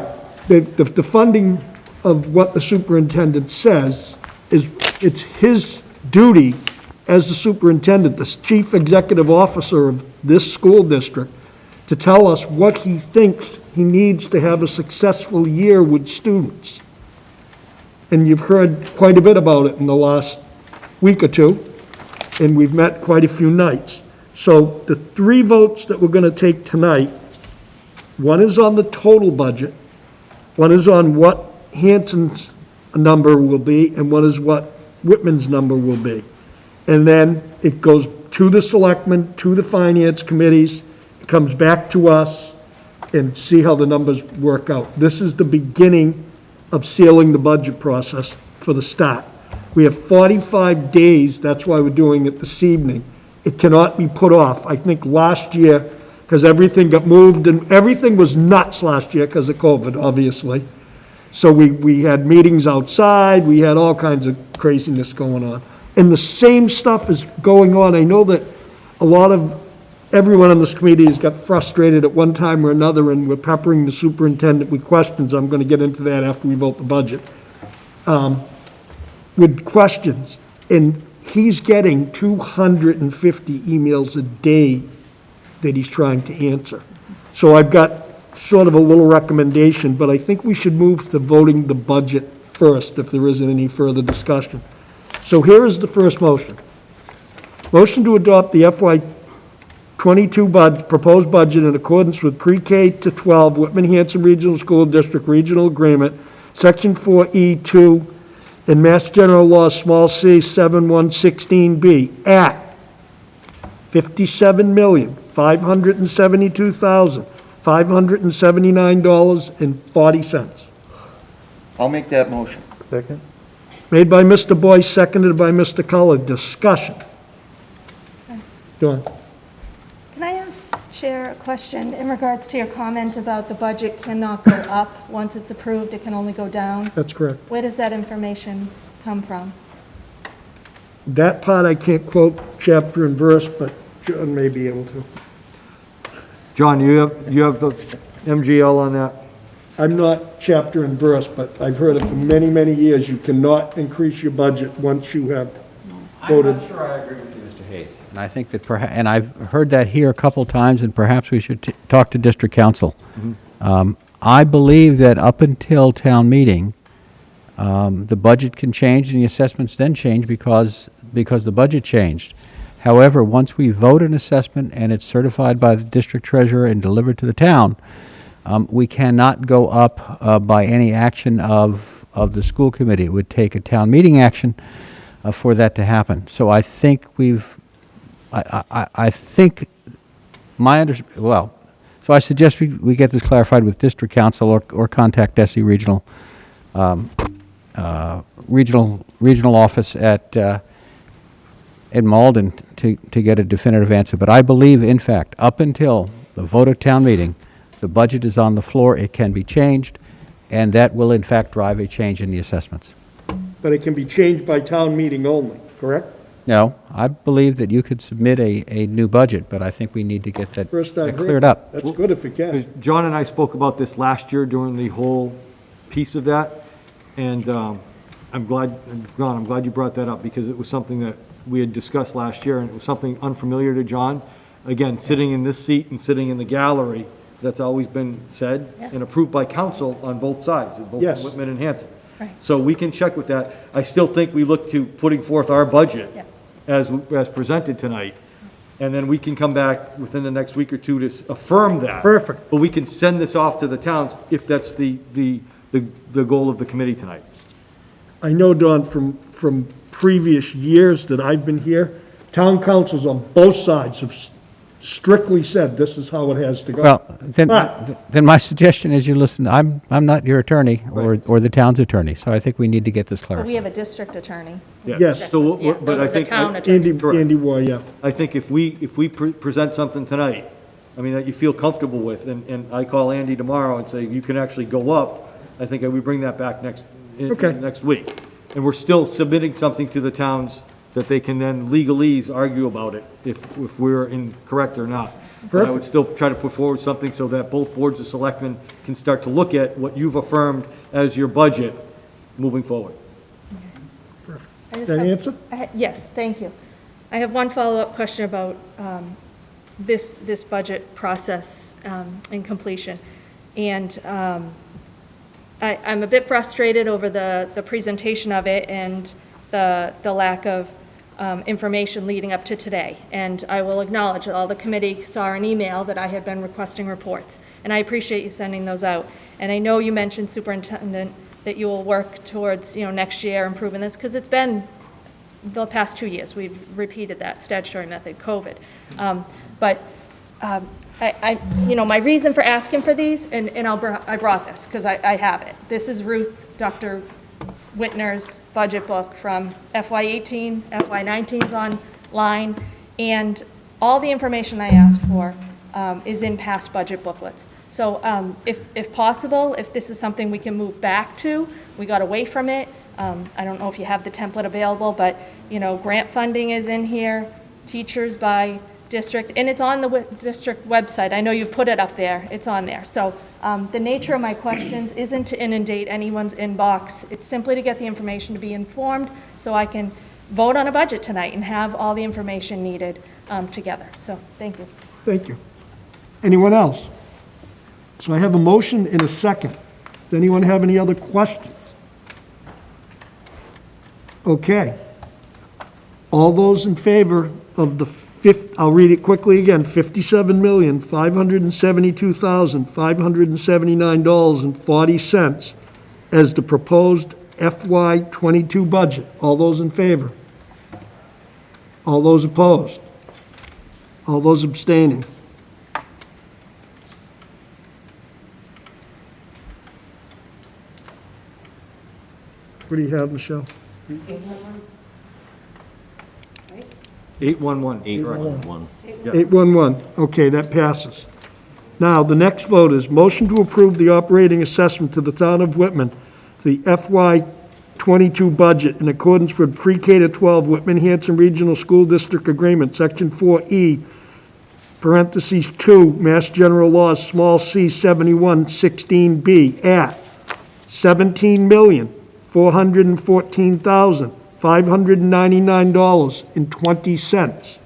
The funding of what the superintendent says is, it's his duty as the superintendent, the chief executive officer of this school district, to tell us what he thinks he needs to have a successful year with students. And you've heard quite a bit about it in the last week or two, and we've met quite a few nights. So the three votes that we're going to take tonight, one is on the total budget, one is on what Hanson's number will be, and one is what Whitman's number will be. And then it goes to the selectmen, to the finance committees, it comes back to us, and see how the numbers work out. This is the beginning of sealing the budget process for the start. We have 45 days, that's why we're doing it this evening. It cannot be put off. I think last year, because everything got moved, and everything was nuts last year because of COVID, obviously. So we had meetings outside, we had all kinds of craziness going on. And the same stuff is going on. I know that a lot of, everyone on this committee has got frustrated at one time or another, and we're peppering the superintendent with questions. I'm going to get into that after we vote the budget. With questions, and he's getting 250 emails a day that he's trying to answer. So I've got sort of a little recommendation, but I think we should move to voting the budget first, if there isn't any further discussion. So here is the first motion. Motion to adopt the FY '22 proposed budget in accordance with pre-K to 12 Whitman Hanson Regional School District Regional Agreement, Section 4E2, and Mass General Law, small c, 7116B, at $57,572,579.40. I'll make that motion. Second? Made by Mr. Boyce, seconded by Mr. Cullen. Discussion. Dawn? Can I ask Chair a question in regards to your comment about the budget cannot go up? Once it's approved, it can only go down? That's correct. Where does that information come from? That part I can't quote chapter and verse, but John may be able to. John, you have the MGL on that? I'm not chapter and verse, but I've heard it for many, many years. You cannot increase your budget once you have voted. I'm not sure I agree with you, Mr. Hayes. And I think that and I've heard that here a couple times, and perhaps we should talk to district council. I believe that up until town meeting, the budget can change and the assessments then change because the budget changed. However, once we vote an assessment and it's certified by the district treasurer and delivered to the town, we cannot go up by any action of the school committee. It would take a town meeting action for that to happen. So I think I think so I suggest we get this clarified with district council or contact DESI regional office at Malden to get a definitive answer. But I believe, in fact, up until the vote of town meeting, the budget is on the floor, it can be changed, and that will in fact drive a change in the assessments. But it can be changed by town meeting only, correct? No, I believe that you could submit a new budget, but I think we need to get that First I heard cleared up. That's good if it can. Because John and I spoke about this last year during the whole piece of that, and I'm glad you brought that up, because it was something that we had discussed last year, and it was something unfamiliar to John. Again, sitting in this seat and sitting in the gallery, that's always been said and approved by council on both sides, both Yes. Whitman and Hanson. So we can check with that. I still think we look to putting forth our budget as presented tonight, and then we can come back within the next week or two to affirm that. Perfect. But we can send this off to the towns if that's the goal of the committee tonight. I know, Don, from previous years that I've been here, town councils on both sides have strictly said this is how it has to go. Well, But then my suggestion is you listen, I'm not your attorney or the town's attorney, so I think we need to get this But clarified. we have a district attorney. Yes. So, Yeah, but those I are the think, town Andy, attorneys. Andy Roy, yeah. I think if we present something tonight, I mean, that you feel comfortable with, and I call Andy tomorrow and say, you can actually go up, I think we bring that back next week. And we're still submitting something to the towns that they can then legalese argue about it if we're incorrect or not. But I would still try to put forward something so that both boards of selectmen can start to look at what you've affirmed as your budget moving forward. I just That have- answer? Yes, thank you. I have one follow-up question about this budget process and completion. And I'm a bit frustrated over the presentation of it and the lack of information leading up to today. And I will acknowledge that all the committee saw an email that I had been requesting reports. And I appreciate you sending those out. And I know you mentioned, Superintendent, that you will work towards, next year improving this, because it's been the past 2 years. We've repeated that statutory method, COVID. But my reason for asking for these, and I brought this, because I have it. This is Dr. Whitner's budget book from FY18, FY19's online, and all the information I asked for is in past budget booklets. So if possible, if this is something we can move back to, we got away from it. I don't know if you have the template available, but, grant funding is in here, teachers by district, and it's on the district website. I know you've put it up there. It's on there. So the nature of my questions isn't to inundate anyone's inbox. It's simply to get the information to be informed so I can vote on a budget tonight and have all the information needed together. So thank you. Thank you. Anyone else? So I have a motion and a second. Does anyone have any other questions? Okay. All those in favor of the I'll read it quickly again, $57,572,579.40 as the proposed FY22 budget. All those in favor? All those opposed? All those abstaining? What do you have, Michelle? 811. 811. 811, okay, that passes. Now, the next vote is motion to approve the operating assessment to the town of Whitman for the FY22 budget in accordance with pre-K to 12 Whitman Hanson Regional School District Agreement, Section 4E, parentheses 2, Mass General Laws, small c 7116B at $17,414,599.20.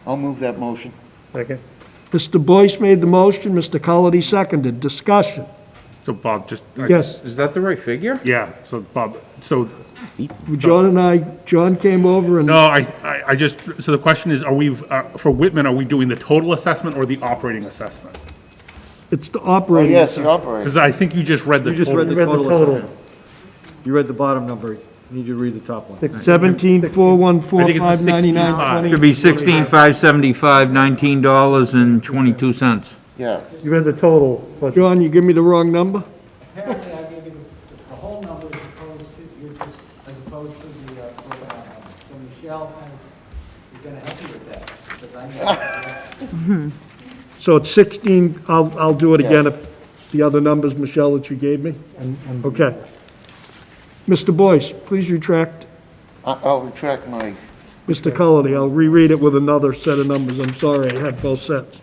I'll move that motion. Second. Mr. Boyce made the motion, Mr. Cullity seconded. Discussion. So Bob, Yes. Is that the right figure? Yeah, so Bob, so, John came over and... no, I just, so the question is, are we, for Whitman, are we doing the total assessment or the operating assessment? It's the operating. Yes, the operating. Because I think you just read the You just total. read the total assessment. You read the bottom number. You need to read the top one. 17,414,599.20. Should be $16,575, Yeah. You read the total, but John, you give me the wrong number? Apparently, I gave you the whole number as opposed to the pro rata number. So Michelle is going to help you with that, because I need So it's 16, I'll do it again if the other numbers, Michelle, that you gave me? Okay. Mr. Boyce, please retract. I'll retract my, Mr. Cullity, I'll reread it with another set of numbers. I'm sorry, I had both sets.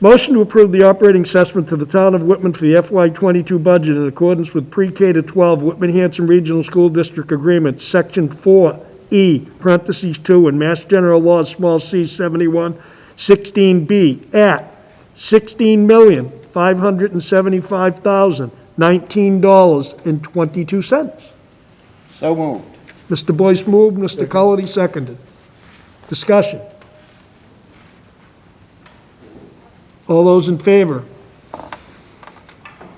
Motion to approve the operating assessment to the town of Whitman for the FY22 budget in accordance with pre-K to 12 Whitman Hanson Regional School District Agreement, Section 4E, parentheses 2, and Mass General Laws, small c 7116B at $16,575,019.22. so moved. Mr. Boyce moved, Mr. Cullity seconded. Discussion. All those in favor?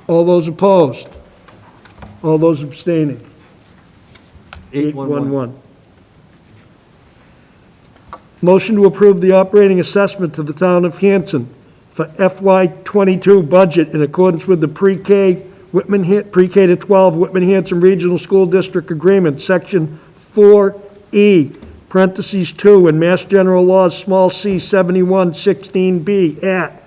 All those opposed? All those abstaining? 811. Motion to approve the operating assessment to the town of Hanson for FY22 budget in accordance with the pre-K to 12 Whitman Hanson Regional School District Agreement, Section 4E, parentheses 2, and Mass General Laws, small c 7116B at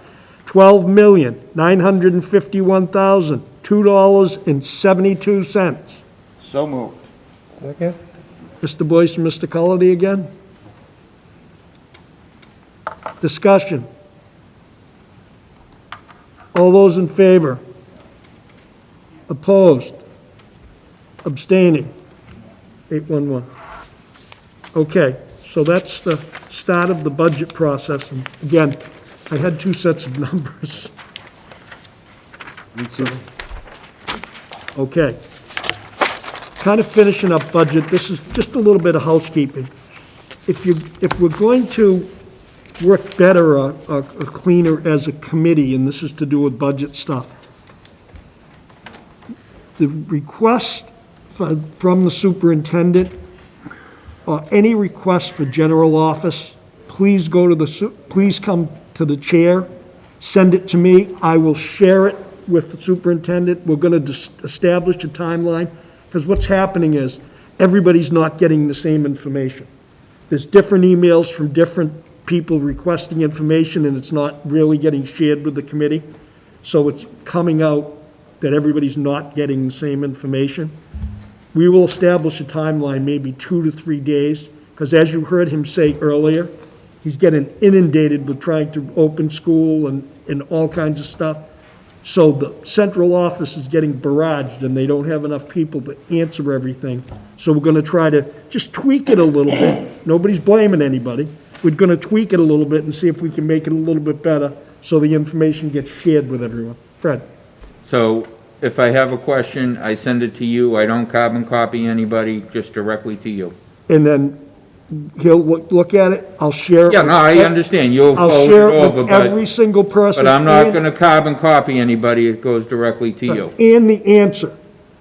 $12,951,002.72. So moved. second? Mr. Boyce and Mr. Cullity again? Discussion. All those in favor? Opposed? Abstaining? 811. Okay, so that's the start of the budget process. And again, I had two sets of numbers. Me too. Okay. Kind of finishing up budget, this is just a little bit of housekeeping. If we're going to work better or cleaner as a committee, and this is to do with budget stuff, the request from the superintendent, or any request for general office, please please come to the chair, send it to me, I will share it with the superintendent. We're going to establish a timeline, because what's happening is everybody's not getting the same information. There's different emails from different people requesting information, and it's not really getting shared with the committee. So it's coming out that everybody's not getting the same information. We will establish a timeline, maybe 2 to 3 days, because as you heard him say earlier, he's getting inundated with trying to open school and all kinds of stuff. So the central office is getting barraged, and they don't have enough people to answer everything. So we're going to try to just tweak it a little bit. Nobody's blaming anybody. We're going to tweak it a little bit and see if we can make it a little bit better so the information gets shared with everyone. Fred? So if I have a question, I send it to you, I don't carbon copy anybody, just directly to you. And then he'll look at it, I'll share it. Yeah, no, I understand, you'll I'll forward share it it over, with every but, single person. but I'm not and- gonna carbon copy anybody, it goes directly to you. And the answer.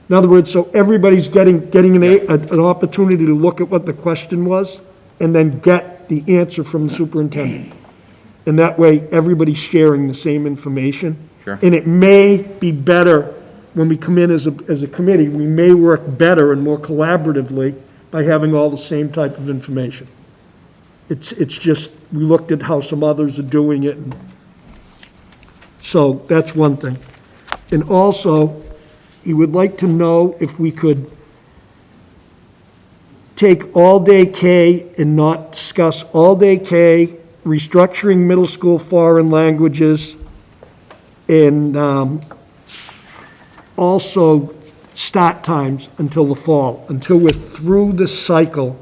In other words, so everybody's getting an opportunity to look at what the question was, and then get the answer from the superintendent. And that way, everybody's sharing the same information. Sure. And it may be better when we come in as a committee, we may work better and more collaboratively by having all the same type of information. It's just, we looked at how some others are doing it. And so that's one thing. And also, he would like to know if we could take all-day K and not discuss all-day K, restructuring middle school foreign languages, and also start times until the fall, until we're through this cycle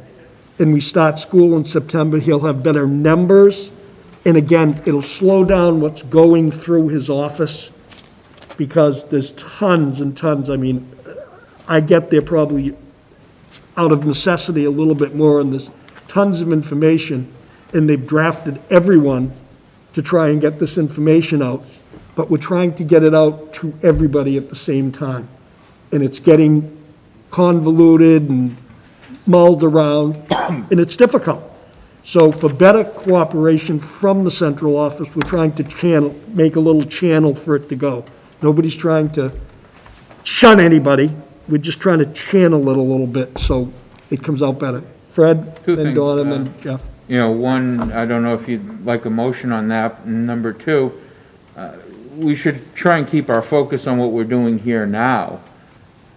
and we start school in September. He'll have better numbers, and again, it'll slow down what's going through his office, because there's tons and tons. I mean, I get there probably out of necessity a little bit more, and there's tons of information, and they've drafted everyone to try and get this information out, but we're trying to get it out to everybody at the same time. And it's getting convoluted and mulled around, and it's difficult. So for better cooperation from the central office, we're trying to make a little channel for it to go. Nobody's trying to shun anybody. We're just trying to channel it a little bit so it comes out better. Fred, Two then things, Dawn, and then Jeff. You know, one, I don't know if you'd like a motion on that. And number two, we should try and keep our focus on what we're doing here now,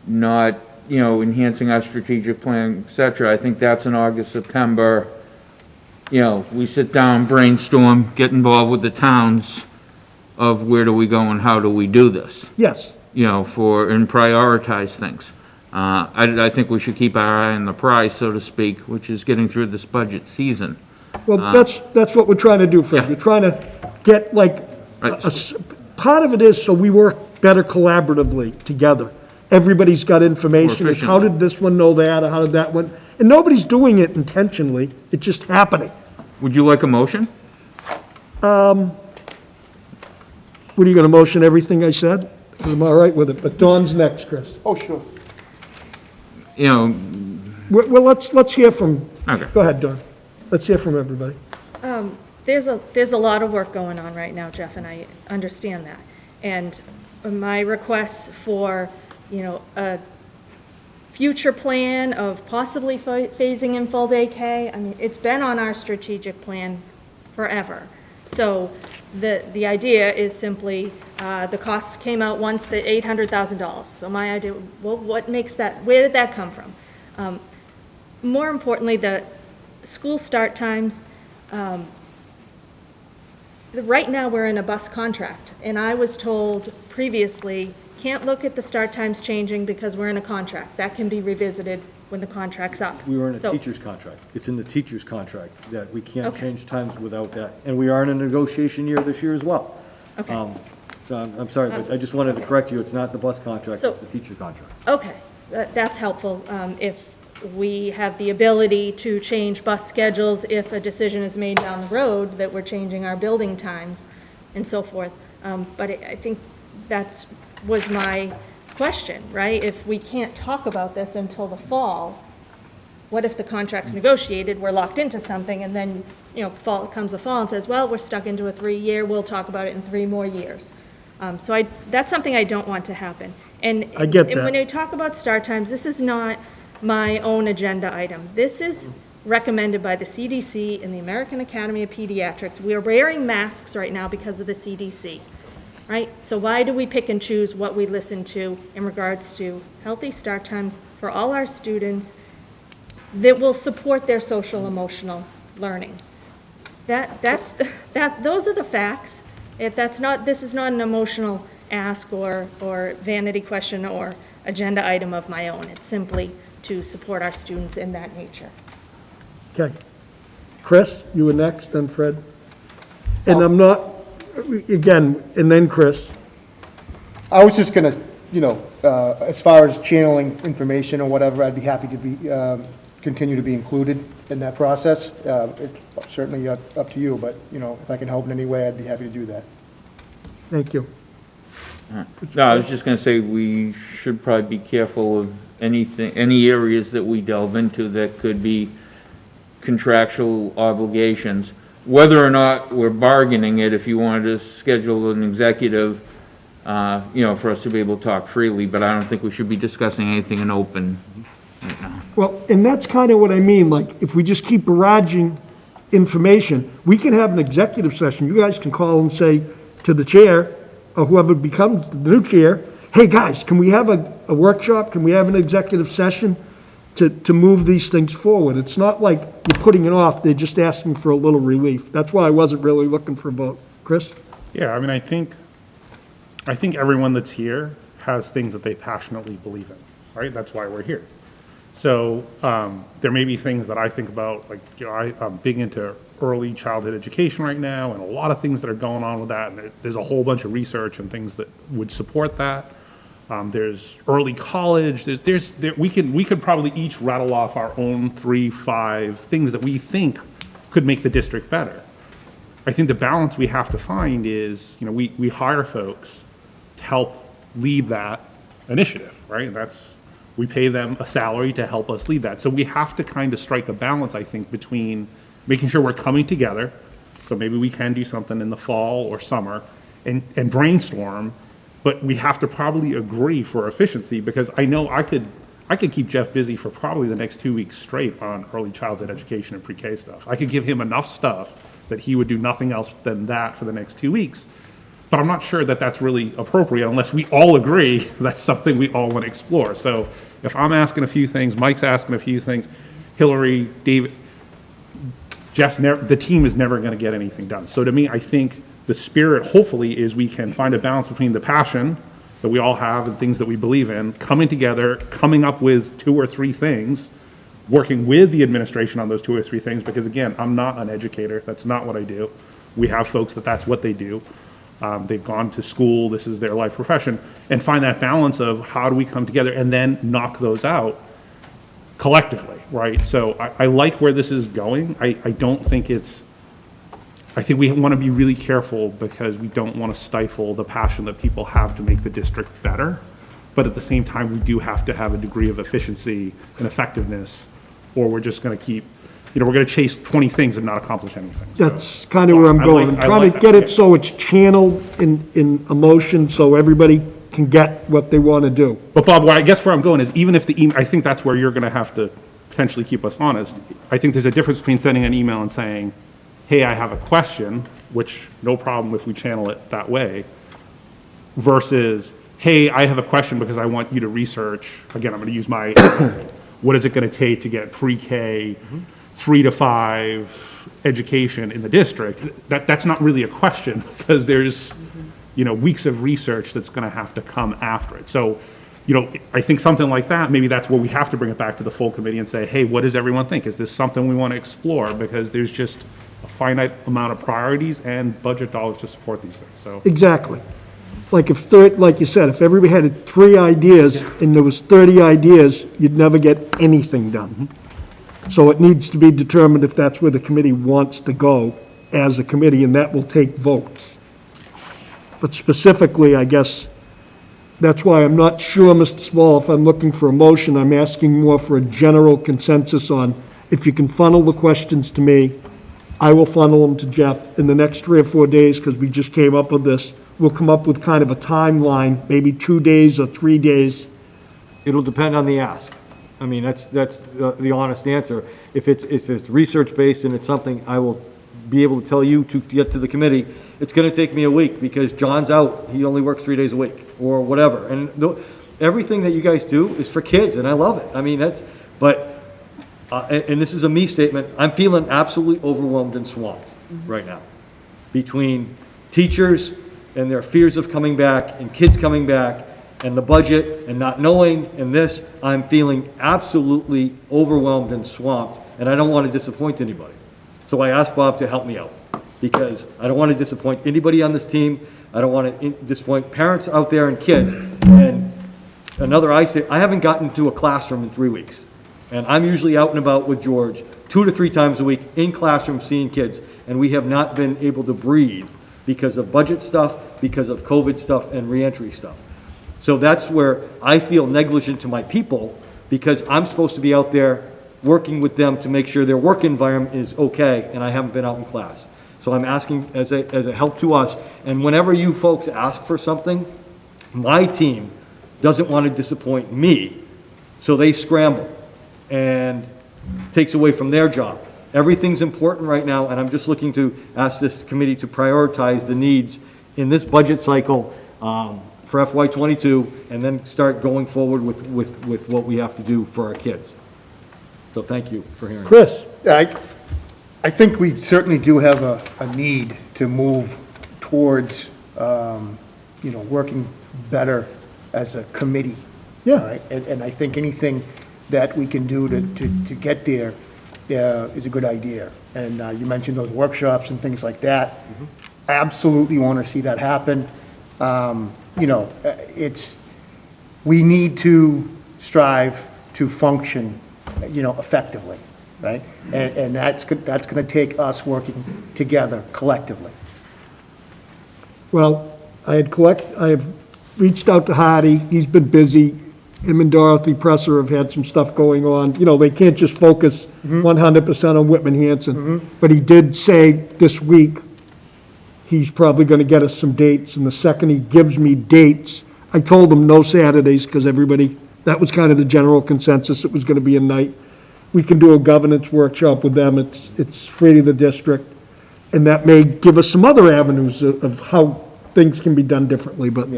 not, you know, enhancing our strategic plan, et cetera. I think that's in August, September. You know, we sit down, brainstorm, get involved with the towns of where do we go and how do we do this, Yes, you know, and prioritize things. I think we should keep our eye on the prize, so to speak, which is getting through this budget season. well, that's what we're trying to do, Fred. Yeah. We're trying to get like, Right. part of it is so we work better collaboratively together. Everybody's got information. It's how did this one know that, or how did that one? And nobody's doing it intentionally. It's just happening. Would you like a motion? What, are you going to motion everything I said? 'Cause I'm all right with it, but Dawn's next, Chris. Oh, sure. You know, Well, let's hear from, okay. go ahead, Dawn. Let's hear from everybody. There's a lot of work going on right now, Jeff, and I understand that. And my requests for, you know, a future plan of possibly phasing in full day K, I mean, it's been on our strategic plan forever. So the idea is simply, the costs came out once, the $800,000. So my idea, well, what makes that, where did that come from? More importantly, the school start times, right now, we're in a bus contract, and I was told previously, can't look at the start times changing because we're in a contract. That can be revisited when the contract's up. We were in a So- teacher's contract. It's in the teacher's contract that we can't Okay. change times without that. And we are in a negotiation year this year as well. Okay. So I'm sorry, but I just wanted to correct you. It's not the bus contract, So- it's the teacher contract. Okay, that's helpful. If we have the ability to change bus schedules, if a decision is made down the road that we're changing our building times and so forth. But I think was my question, right? If we can't talk about this until the fall, what if the contract's negotiated, we're locked into something, and then, fall comes the fall and says, well, we're stuck into a 3-year, we'll talk about it in 3 more years. So that's something I don't want to happen. And I get and that. when we talk about start times, this is not my own agenda item. This is recommended by the CDC and the American Academy of Pediatrics. We are wearing masks right now because of the CDC, right? So why do we pick and choose what we listen to in regards to healthy start times for all our students that will support their social emotional learning? Those are the facts. This is not an emotional ask or vanity question or agenda item of my own. It's simply to support our students in that nature. Okay. Chris, you were next, then Fred. And I'm not, again, and then Chris. I was just gonna, as far as channeling information or whatever, I'd be happy to be, continue to be included in that process. It's certainly up to you, but, if I can help in any way, I'd be happy to do that. Thank you. No, I was just gonna say, we should probably be careful of any areas that we delve into that could be contractual obligations. Whether or not we're bargaining it, if you wanted to schedule an executive, for us to be able to talk freely, but I don't think we should be discussing anything in open right now. Well, and that's kind of what I mean, like, if we just keep barraging information, we can have an executive session. You guys can call and say to the chair, or whoever becomes the new chair, hey, guys, can we have a workshop? Can we have an executive session to move these things forward? It's not like you're putting it off, they're just asking for a little relief. That's why I wasn't really looking for a vote. Chris? Yeah, I mean, I think everyone that's here has things that they passionately believe in, right? That's why we're here. So there may be things that I think about, like, I'm big into early childhood education right now, and a lot of things that are going on with that, and there's a whole bunch of research and things that would support that. There's early college, we could probably each rattle off our own 3-5 things that we think could make the district better. I think the balance we have to find is, we hire folks to help lead that initiative, right? We pay them a salary to help us lead that. So we have to kind of strike a balance, I think, between making sure we're coming together, so maybe we can do something in the fall or summer and brainstorm, but we have to probably agree for efficiency, because I know I could keep Jeff busy for probably the next 2 weeks straight on early childhood education and pre-K stuff. I could give him enough stuff that he would do nothing else than that for the next 2 weeks. But I'm not sure that that's really appropriate unless we all agree that's something we all want to explore. So if I'm asking a few things, Mike's asking a few things, Hillary, David, the team is never going to get anything done. So to me, I think the spirit, hopefully, is we can find a balance between the passion that we all have and things that we believe in, coming together, coming up with 2 or 3 things, working with the administration on those 2 or 3 things, because again, I'm not an educator. That's not what I do. We have folks that's what they do. They've gone to school, this is their life profession, and find that balance of how do we come together and then knock those out collectively, right? So I like where this is going. I think we want to be really careful, because we don't want to stifle the passion that people have to make the district better. But at the same time, we do have to have a degree of efficiency and effectiveness, or we're just going to keep, we're going to chase 20 things and not accomplish anything. That's kind of where I'm going. I'm trying to get it so it's channeled in emotion, so everybody can get what they want to do. But Bob, I guess where I'm going is, even if I think that's where you're going to have to potentially keep us honest. I think there's a difference between sending an email and saying, hey, I have a question, which no problem if we channel it that way, versus, hey, I have a question because I want you to research, again, I'm going to use my, what is it going to take to get pre-K 3 to 5 education in the district, that's not really a question because there's, weeks of research that's going to have to come after it. So, I think something like that, maybe that's where we have to bring it back to the full committee and say, hey, what does everyone think? Is this something we want to explore? Because there's just a finite amount of priorities and budget dollars to support these things, so. Exactly. Like like you said, if everybody had 3 ideas and there was 30 ideas, you'd never get anything done. So it needs to be determined if that's where the committee wants to go as a committee, and that will take votes. But specifically, I guess, that's why I'm not sure, Mr. Small, if I'm looking for a motion, I'm asking more for a general consensus on, if you can funnel the questions to me, I will funnel them to Jeff in the next 3 or 4 days, because we just came up with this. We'll come up with kind of a timeline, maybe 2 days or 3 days. It'll depend on the ask. I mean, that's the honest answer. If it's research-based and it's something I will be able to tell you to get to the committee, it's going to take me a week because John's out. He only works 3 days a week or whatever. And everything that you guys do is for kids, and I love it. I mean, and this is a me statement, I'm feeling absolutely overwhelmed and swamped right now between teachers and their fears of coming back and kids coming back and the budget and not knowing and this. I'm feeling absolutely overwhelmed and swamped, and I don't want to disappoint anybody. So I asked Bob to help me out because I don't want to disappoint anybody on this team. I don't want to disappoint parents out there and kids. And I haven't gotten to a classroom in 3 weeks. And I'm usually out and about with George 2 to 3 times a week in classrooms seeing kids. And we have not been able to breathe because of budget stuff, because of COVID stuff and reentry stuff. So that's where I feel negligent to my people because I'm supposed to be out there working with them to make sure their work environment is okay, and I haven't been out in class. So I'm asking as a help to us, and whenever you folks ask for something, my team doesn't want to disappoint me, so they scramble and takes away from their job. Everything's important right now, and I'm just looking to ask this committee to prioritize the needs in this budget cycle for FY22, and then start going forward with what we have to do for our kids. So thank you for hearing. Chris? I think we certainly do have a need to move towards, working better as a committee. Yeah. All right? And I think anything that we can do to get there is a good idea. And you mentioned those workshops and things like that. I absolutely want to see that happen. We need to strive to function, effectively, right? And that's going to take us working together collectively. Well, I have reached out to Hardy. He's been busy. Him and Dorothy Presser have had some stuff going on. They can't just focus 100% on Whitman Hanson. But he did say this week he's probably going to get us some dates. And the second he gives me dates, I told him no Saturdays because that was kind of the general consensus. It was going to be a night. We can do a governance workshop with them. It's free to the district. And that may give us some other avenues of how things can be done differently. But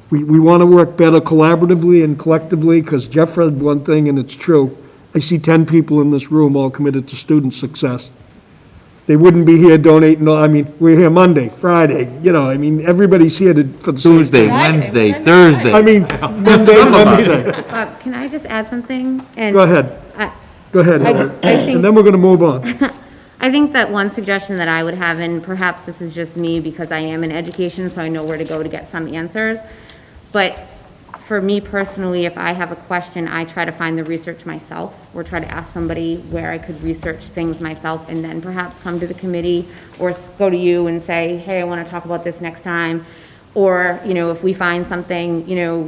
we want to work better collaboratively and collectively because Jeff read one thing, and it's true. I see 10 people in this room all committed to student success. They wouldn't be here donating. We're here Monday, Friday, everybody's here for the same Tuesday, thing. Wednesday, Thursday. Monday, Wednesday. Bob, can I just add something? And Go ahead. Go ahead, Helen. And then we're going to move on. I think that one suggestion that I would have, and perhaps this is just me because I am in education, so I know where to go to get some answers, but for me personally, if I have a question, I try to find the research myself, or try to ask somebody where I could research things myself, and then perhaps come to the committee, or go to you and say, hey, I want to talk about this next time. Or, if we find something,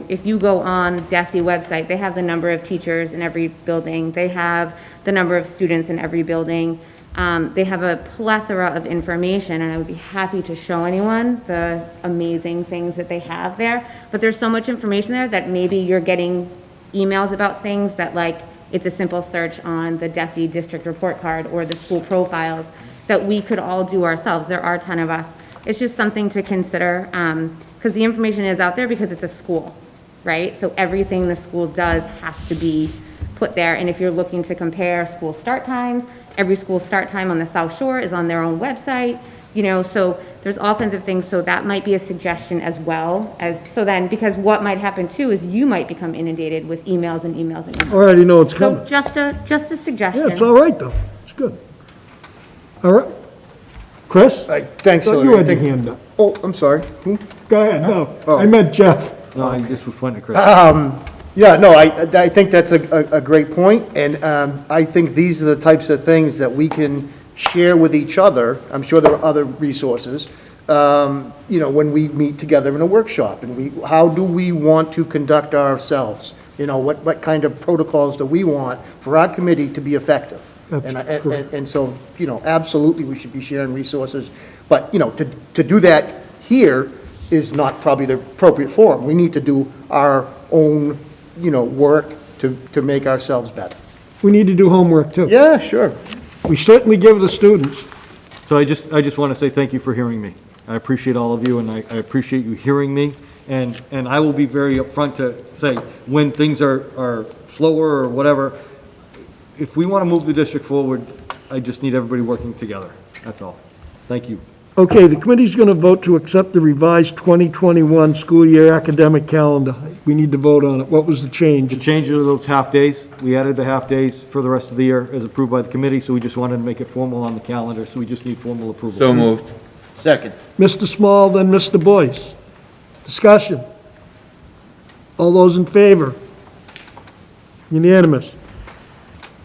if you go on DESE website, they have the number of teachers in every building. They have the number of students in every building. They have a plethora of information, and I would be happy to show anyone the amazing things that they have there. But there's so much information there that maybe you're getting emails about things that, like, it's a simple search on the DESE district report card or the school profiles that we could all do ourselves. There are a ton of us. It's just something to consider, because the information is out there because it's a school, right? So everything the school does has to be put there. And if you're looking to compare school start times every school start time on the South Shore is on their own website, you know, so there's all kinds of things, so that might be a suggestion as well, so then, because what might happen too is you might become inundated with emails and emails and emails. Already know it's So coming. just a suggestion. Yeah, it's all right, though. It's good. All right. Chris? Thanks, Thought Hillary. you I had your think- hand up. Oh, I'm sorry. Who? Go ahead, no. Oh. I meant Jeff. No, I just was pointing to Chris. Yeah, no, I think that's a great point, and I think these are the types of things that we can share with each other. I'm sure there are other resources, you know, when we meet together in a workshop, and how do we want to conduct ourselves? You know, what kind of protocols do we want for our committee to be effective? And so, you know, absolutely, we should be sharing resources, but, you know, to do that here is not probably the appropriate forum. We need to do our own, you know, work to make ourselves better. We need to do homework, too. Yeah, sure. We certainly give the students. So I just want to say thank you for hearing me. I appreciate all of you, and I appreciate you hearing me. And I will be very upfront to say, when things are slower or whatever, if we want to move the district forward, I just need everybody working together. That's all. Thank you. Okay, the committee's going to vote to accept the revised 2021 school year academic calendar. We need to vote on it. What was the change? The change of those half-days, we added the half-days for the rest of the year as approved by the committee, so we just wanted to make it formal on the calendar, so we just need formal approval. So moved. Second. Mr. Small, then Mr. Boyce. Discussion. All those in favor? Unanimous.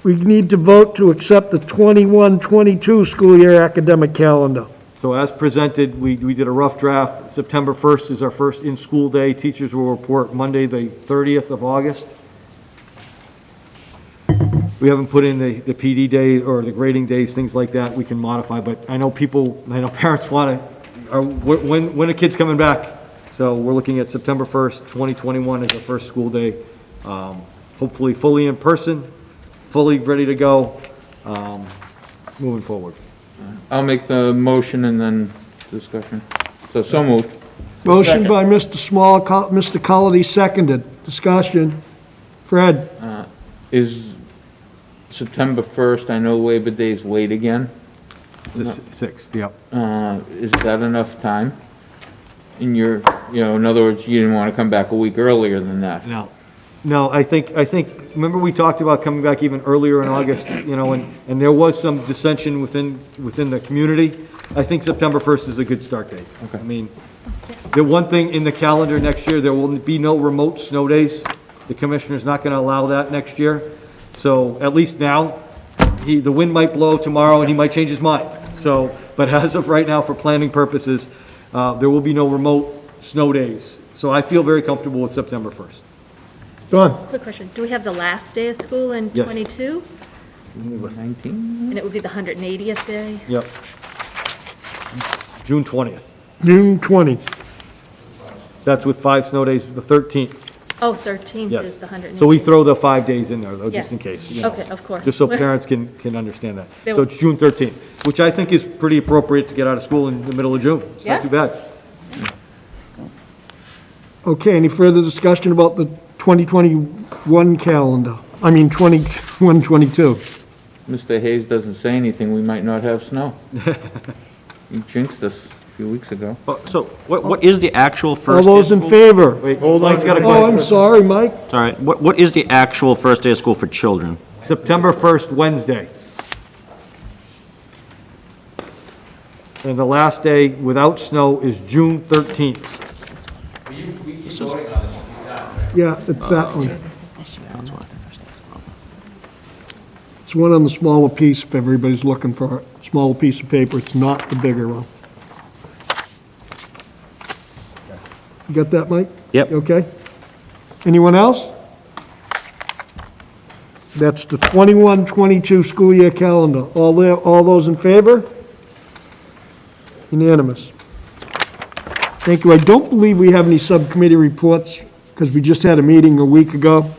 We need to vote to accept the 21-22 school year academic calendar. So as presented, we did a rough draft. September 1st is our first in-school day. Teachers will report Monday, the 30th of August. We haven't put in the PD day or the grading days, things like that, we can modify, but I know parents want to, when are kids coming back? So we're looking at September 1st, 2021 as our first school day. Hopefully fully in person, fully ready to go, moving forward. I'll make the motion and then discussion. So moved. Motion by Mr. Small, Mr. Cullity seconded. Discussion. Fred? Is September 1st, I know Labor Day's late again. It's the 6th, yep. Is that enough time? In your, in other words, you didn't want to come back a week earlier than that? No, I think, remember we talked about coming back even earlier in August, and there was some dissension within the community. I think September 1st is a good start date. Okay. I mean, the one thing in the calendar next year, there will be no remote snow days. The commissioner's not going to allow that next year. So at least now, the wind might blow tomorrow and he might change his mind. So, but as of right now, for planning purposes, there will be no remote snow days. So I feel very comfortable with September 1st. Done. Quick question, do we have the last day of school in Yes. 22? 19? And it would be the 180th day? Yep. June 20th. June 20. That's with 5 snow days, the 13th. Oh, 13th Yes. is the 180th. So we throw the 5 days in there, though, just Yeah. in case. Okay, of course. Just so parents can understand that. They So will- it's June 13th, which I think is pretty appropriate to get out of school in the middle of June. It's Yeah. not too bad. Okay, any further discussion about the 2021 calendar? I mean, 21, 22. Mr. Hayes doesn't say anything, we might not have snow. He jinxed us a few weeks ago. So what is the actual All first day of those in school? favor? Wait, Mike's got a Oh, I'm question. sorry, Mike. Sorry, what is the actual first day of school for children? September 1st, Wednesday. And the last day without snow is June 13th. We keep voting on this a few times, right? Yeah, it's that one. It's one on the smaller piece, if everybody's looking for it. Smaller piece of paper, it's not the bigger one. You got that, Mike? Yep. You okay? Anyone else? That's the 21-22 school year calendar. All those in favor? Unanimous. Thank you. I don't believe we have any subcommittee reports, because we just had a meeting a week ago.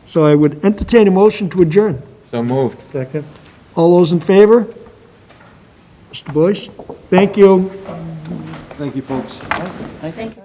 So I would entertain a motion to adjourn. So moved. Second. All those in favor? Mr. Boyce? Thank you. Thank you, folks. I think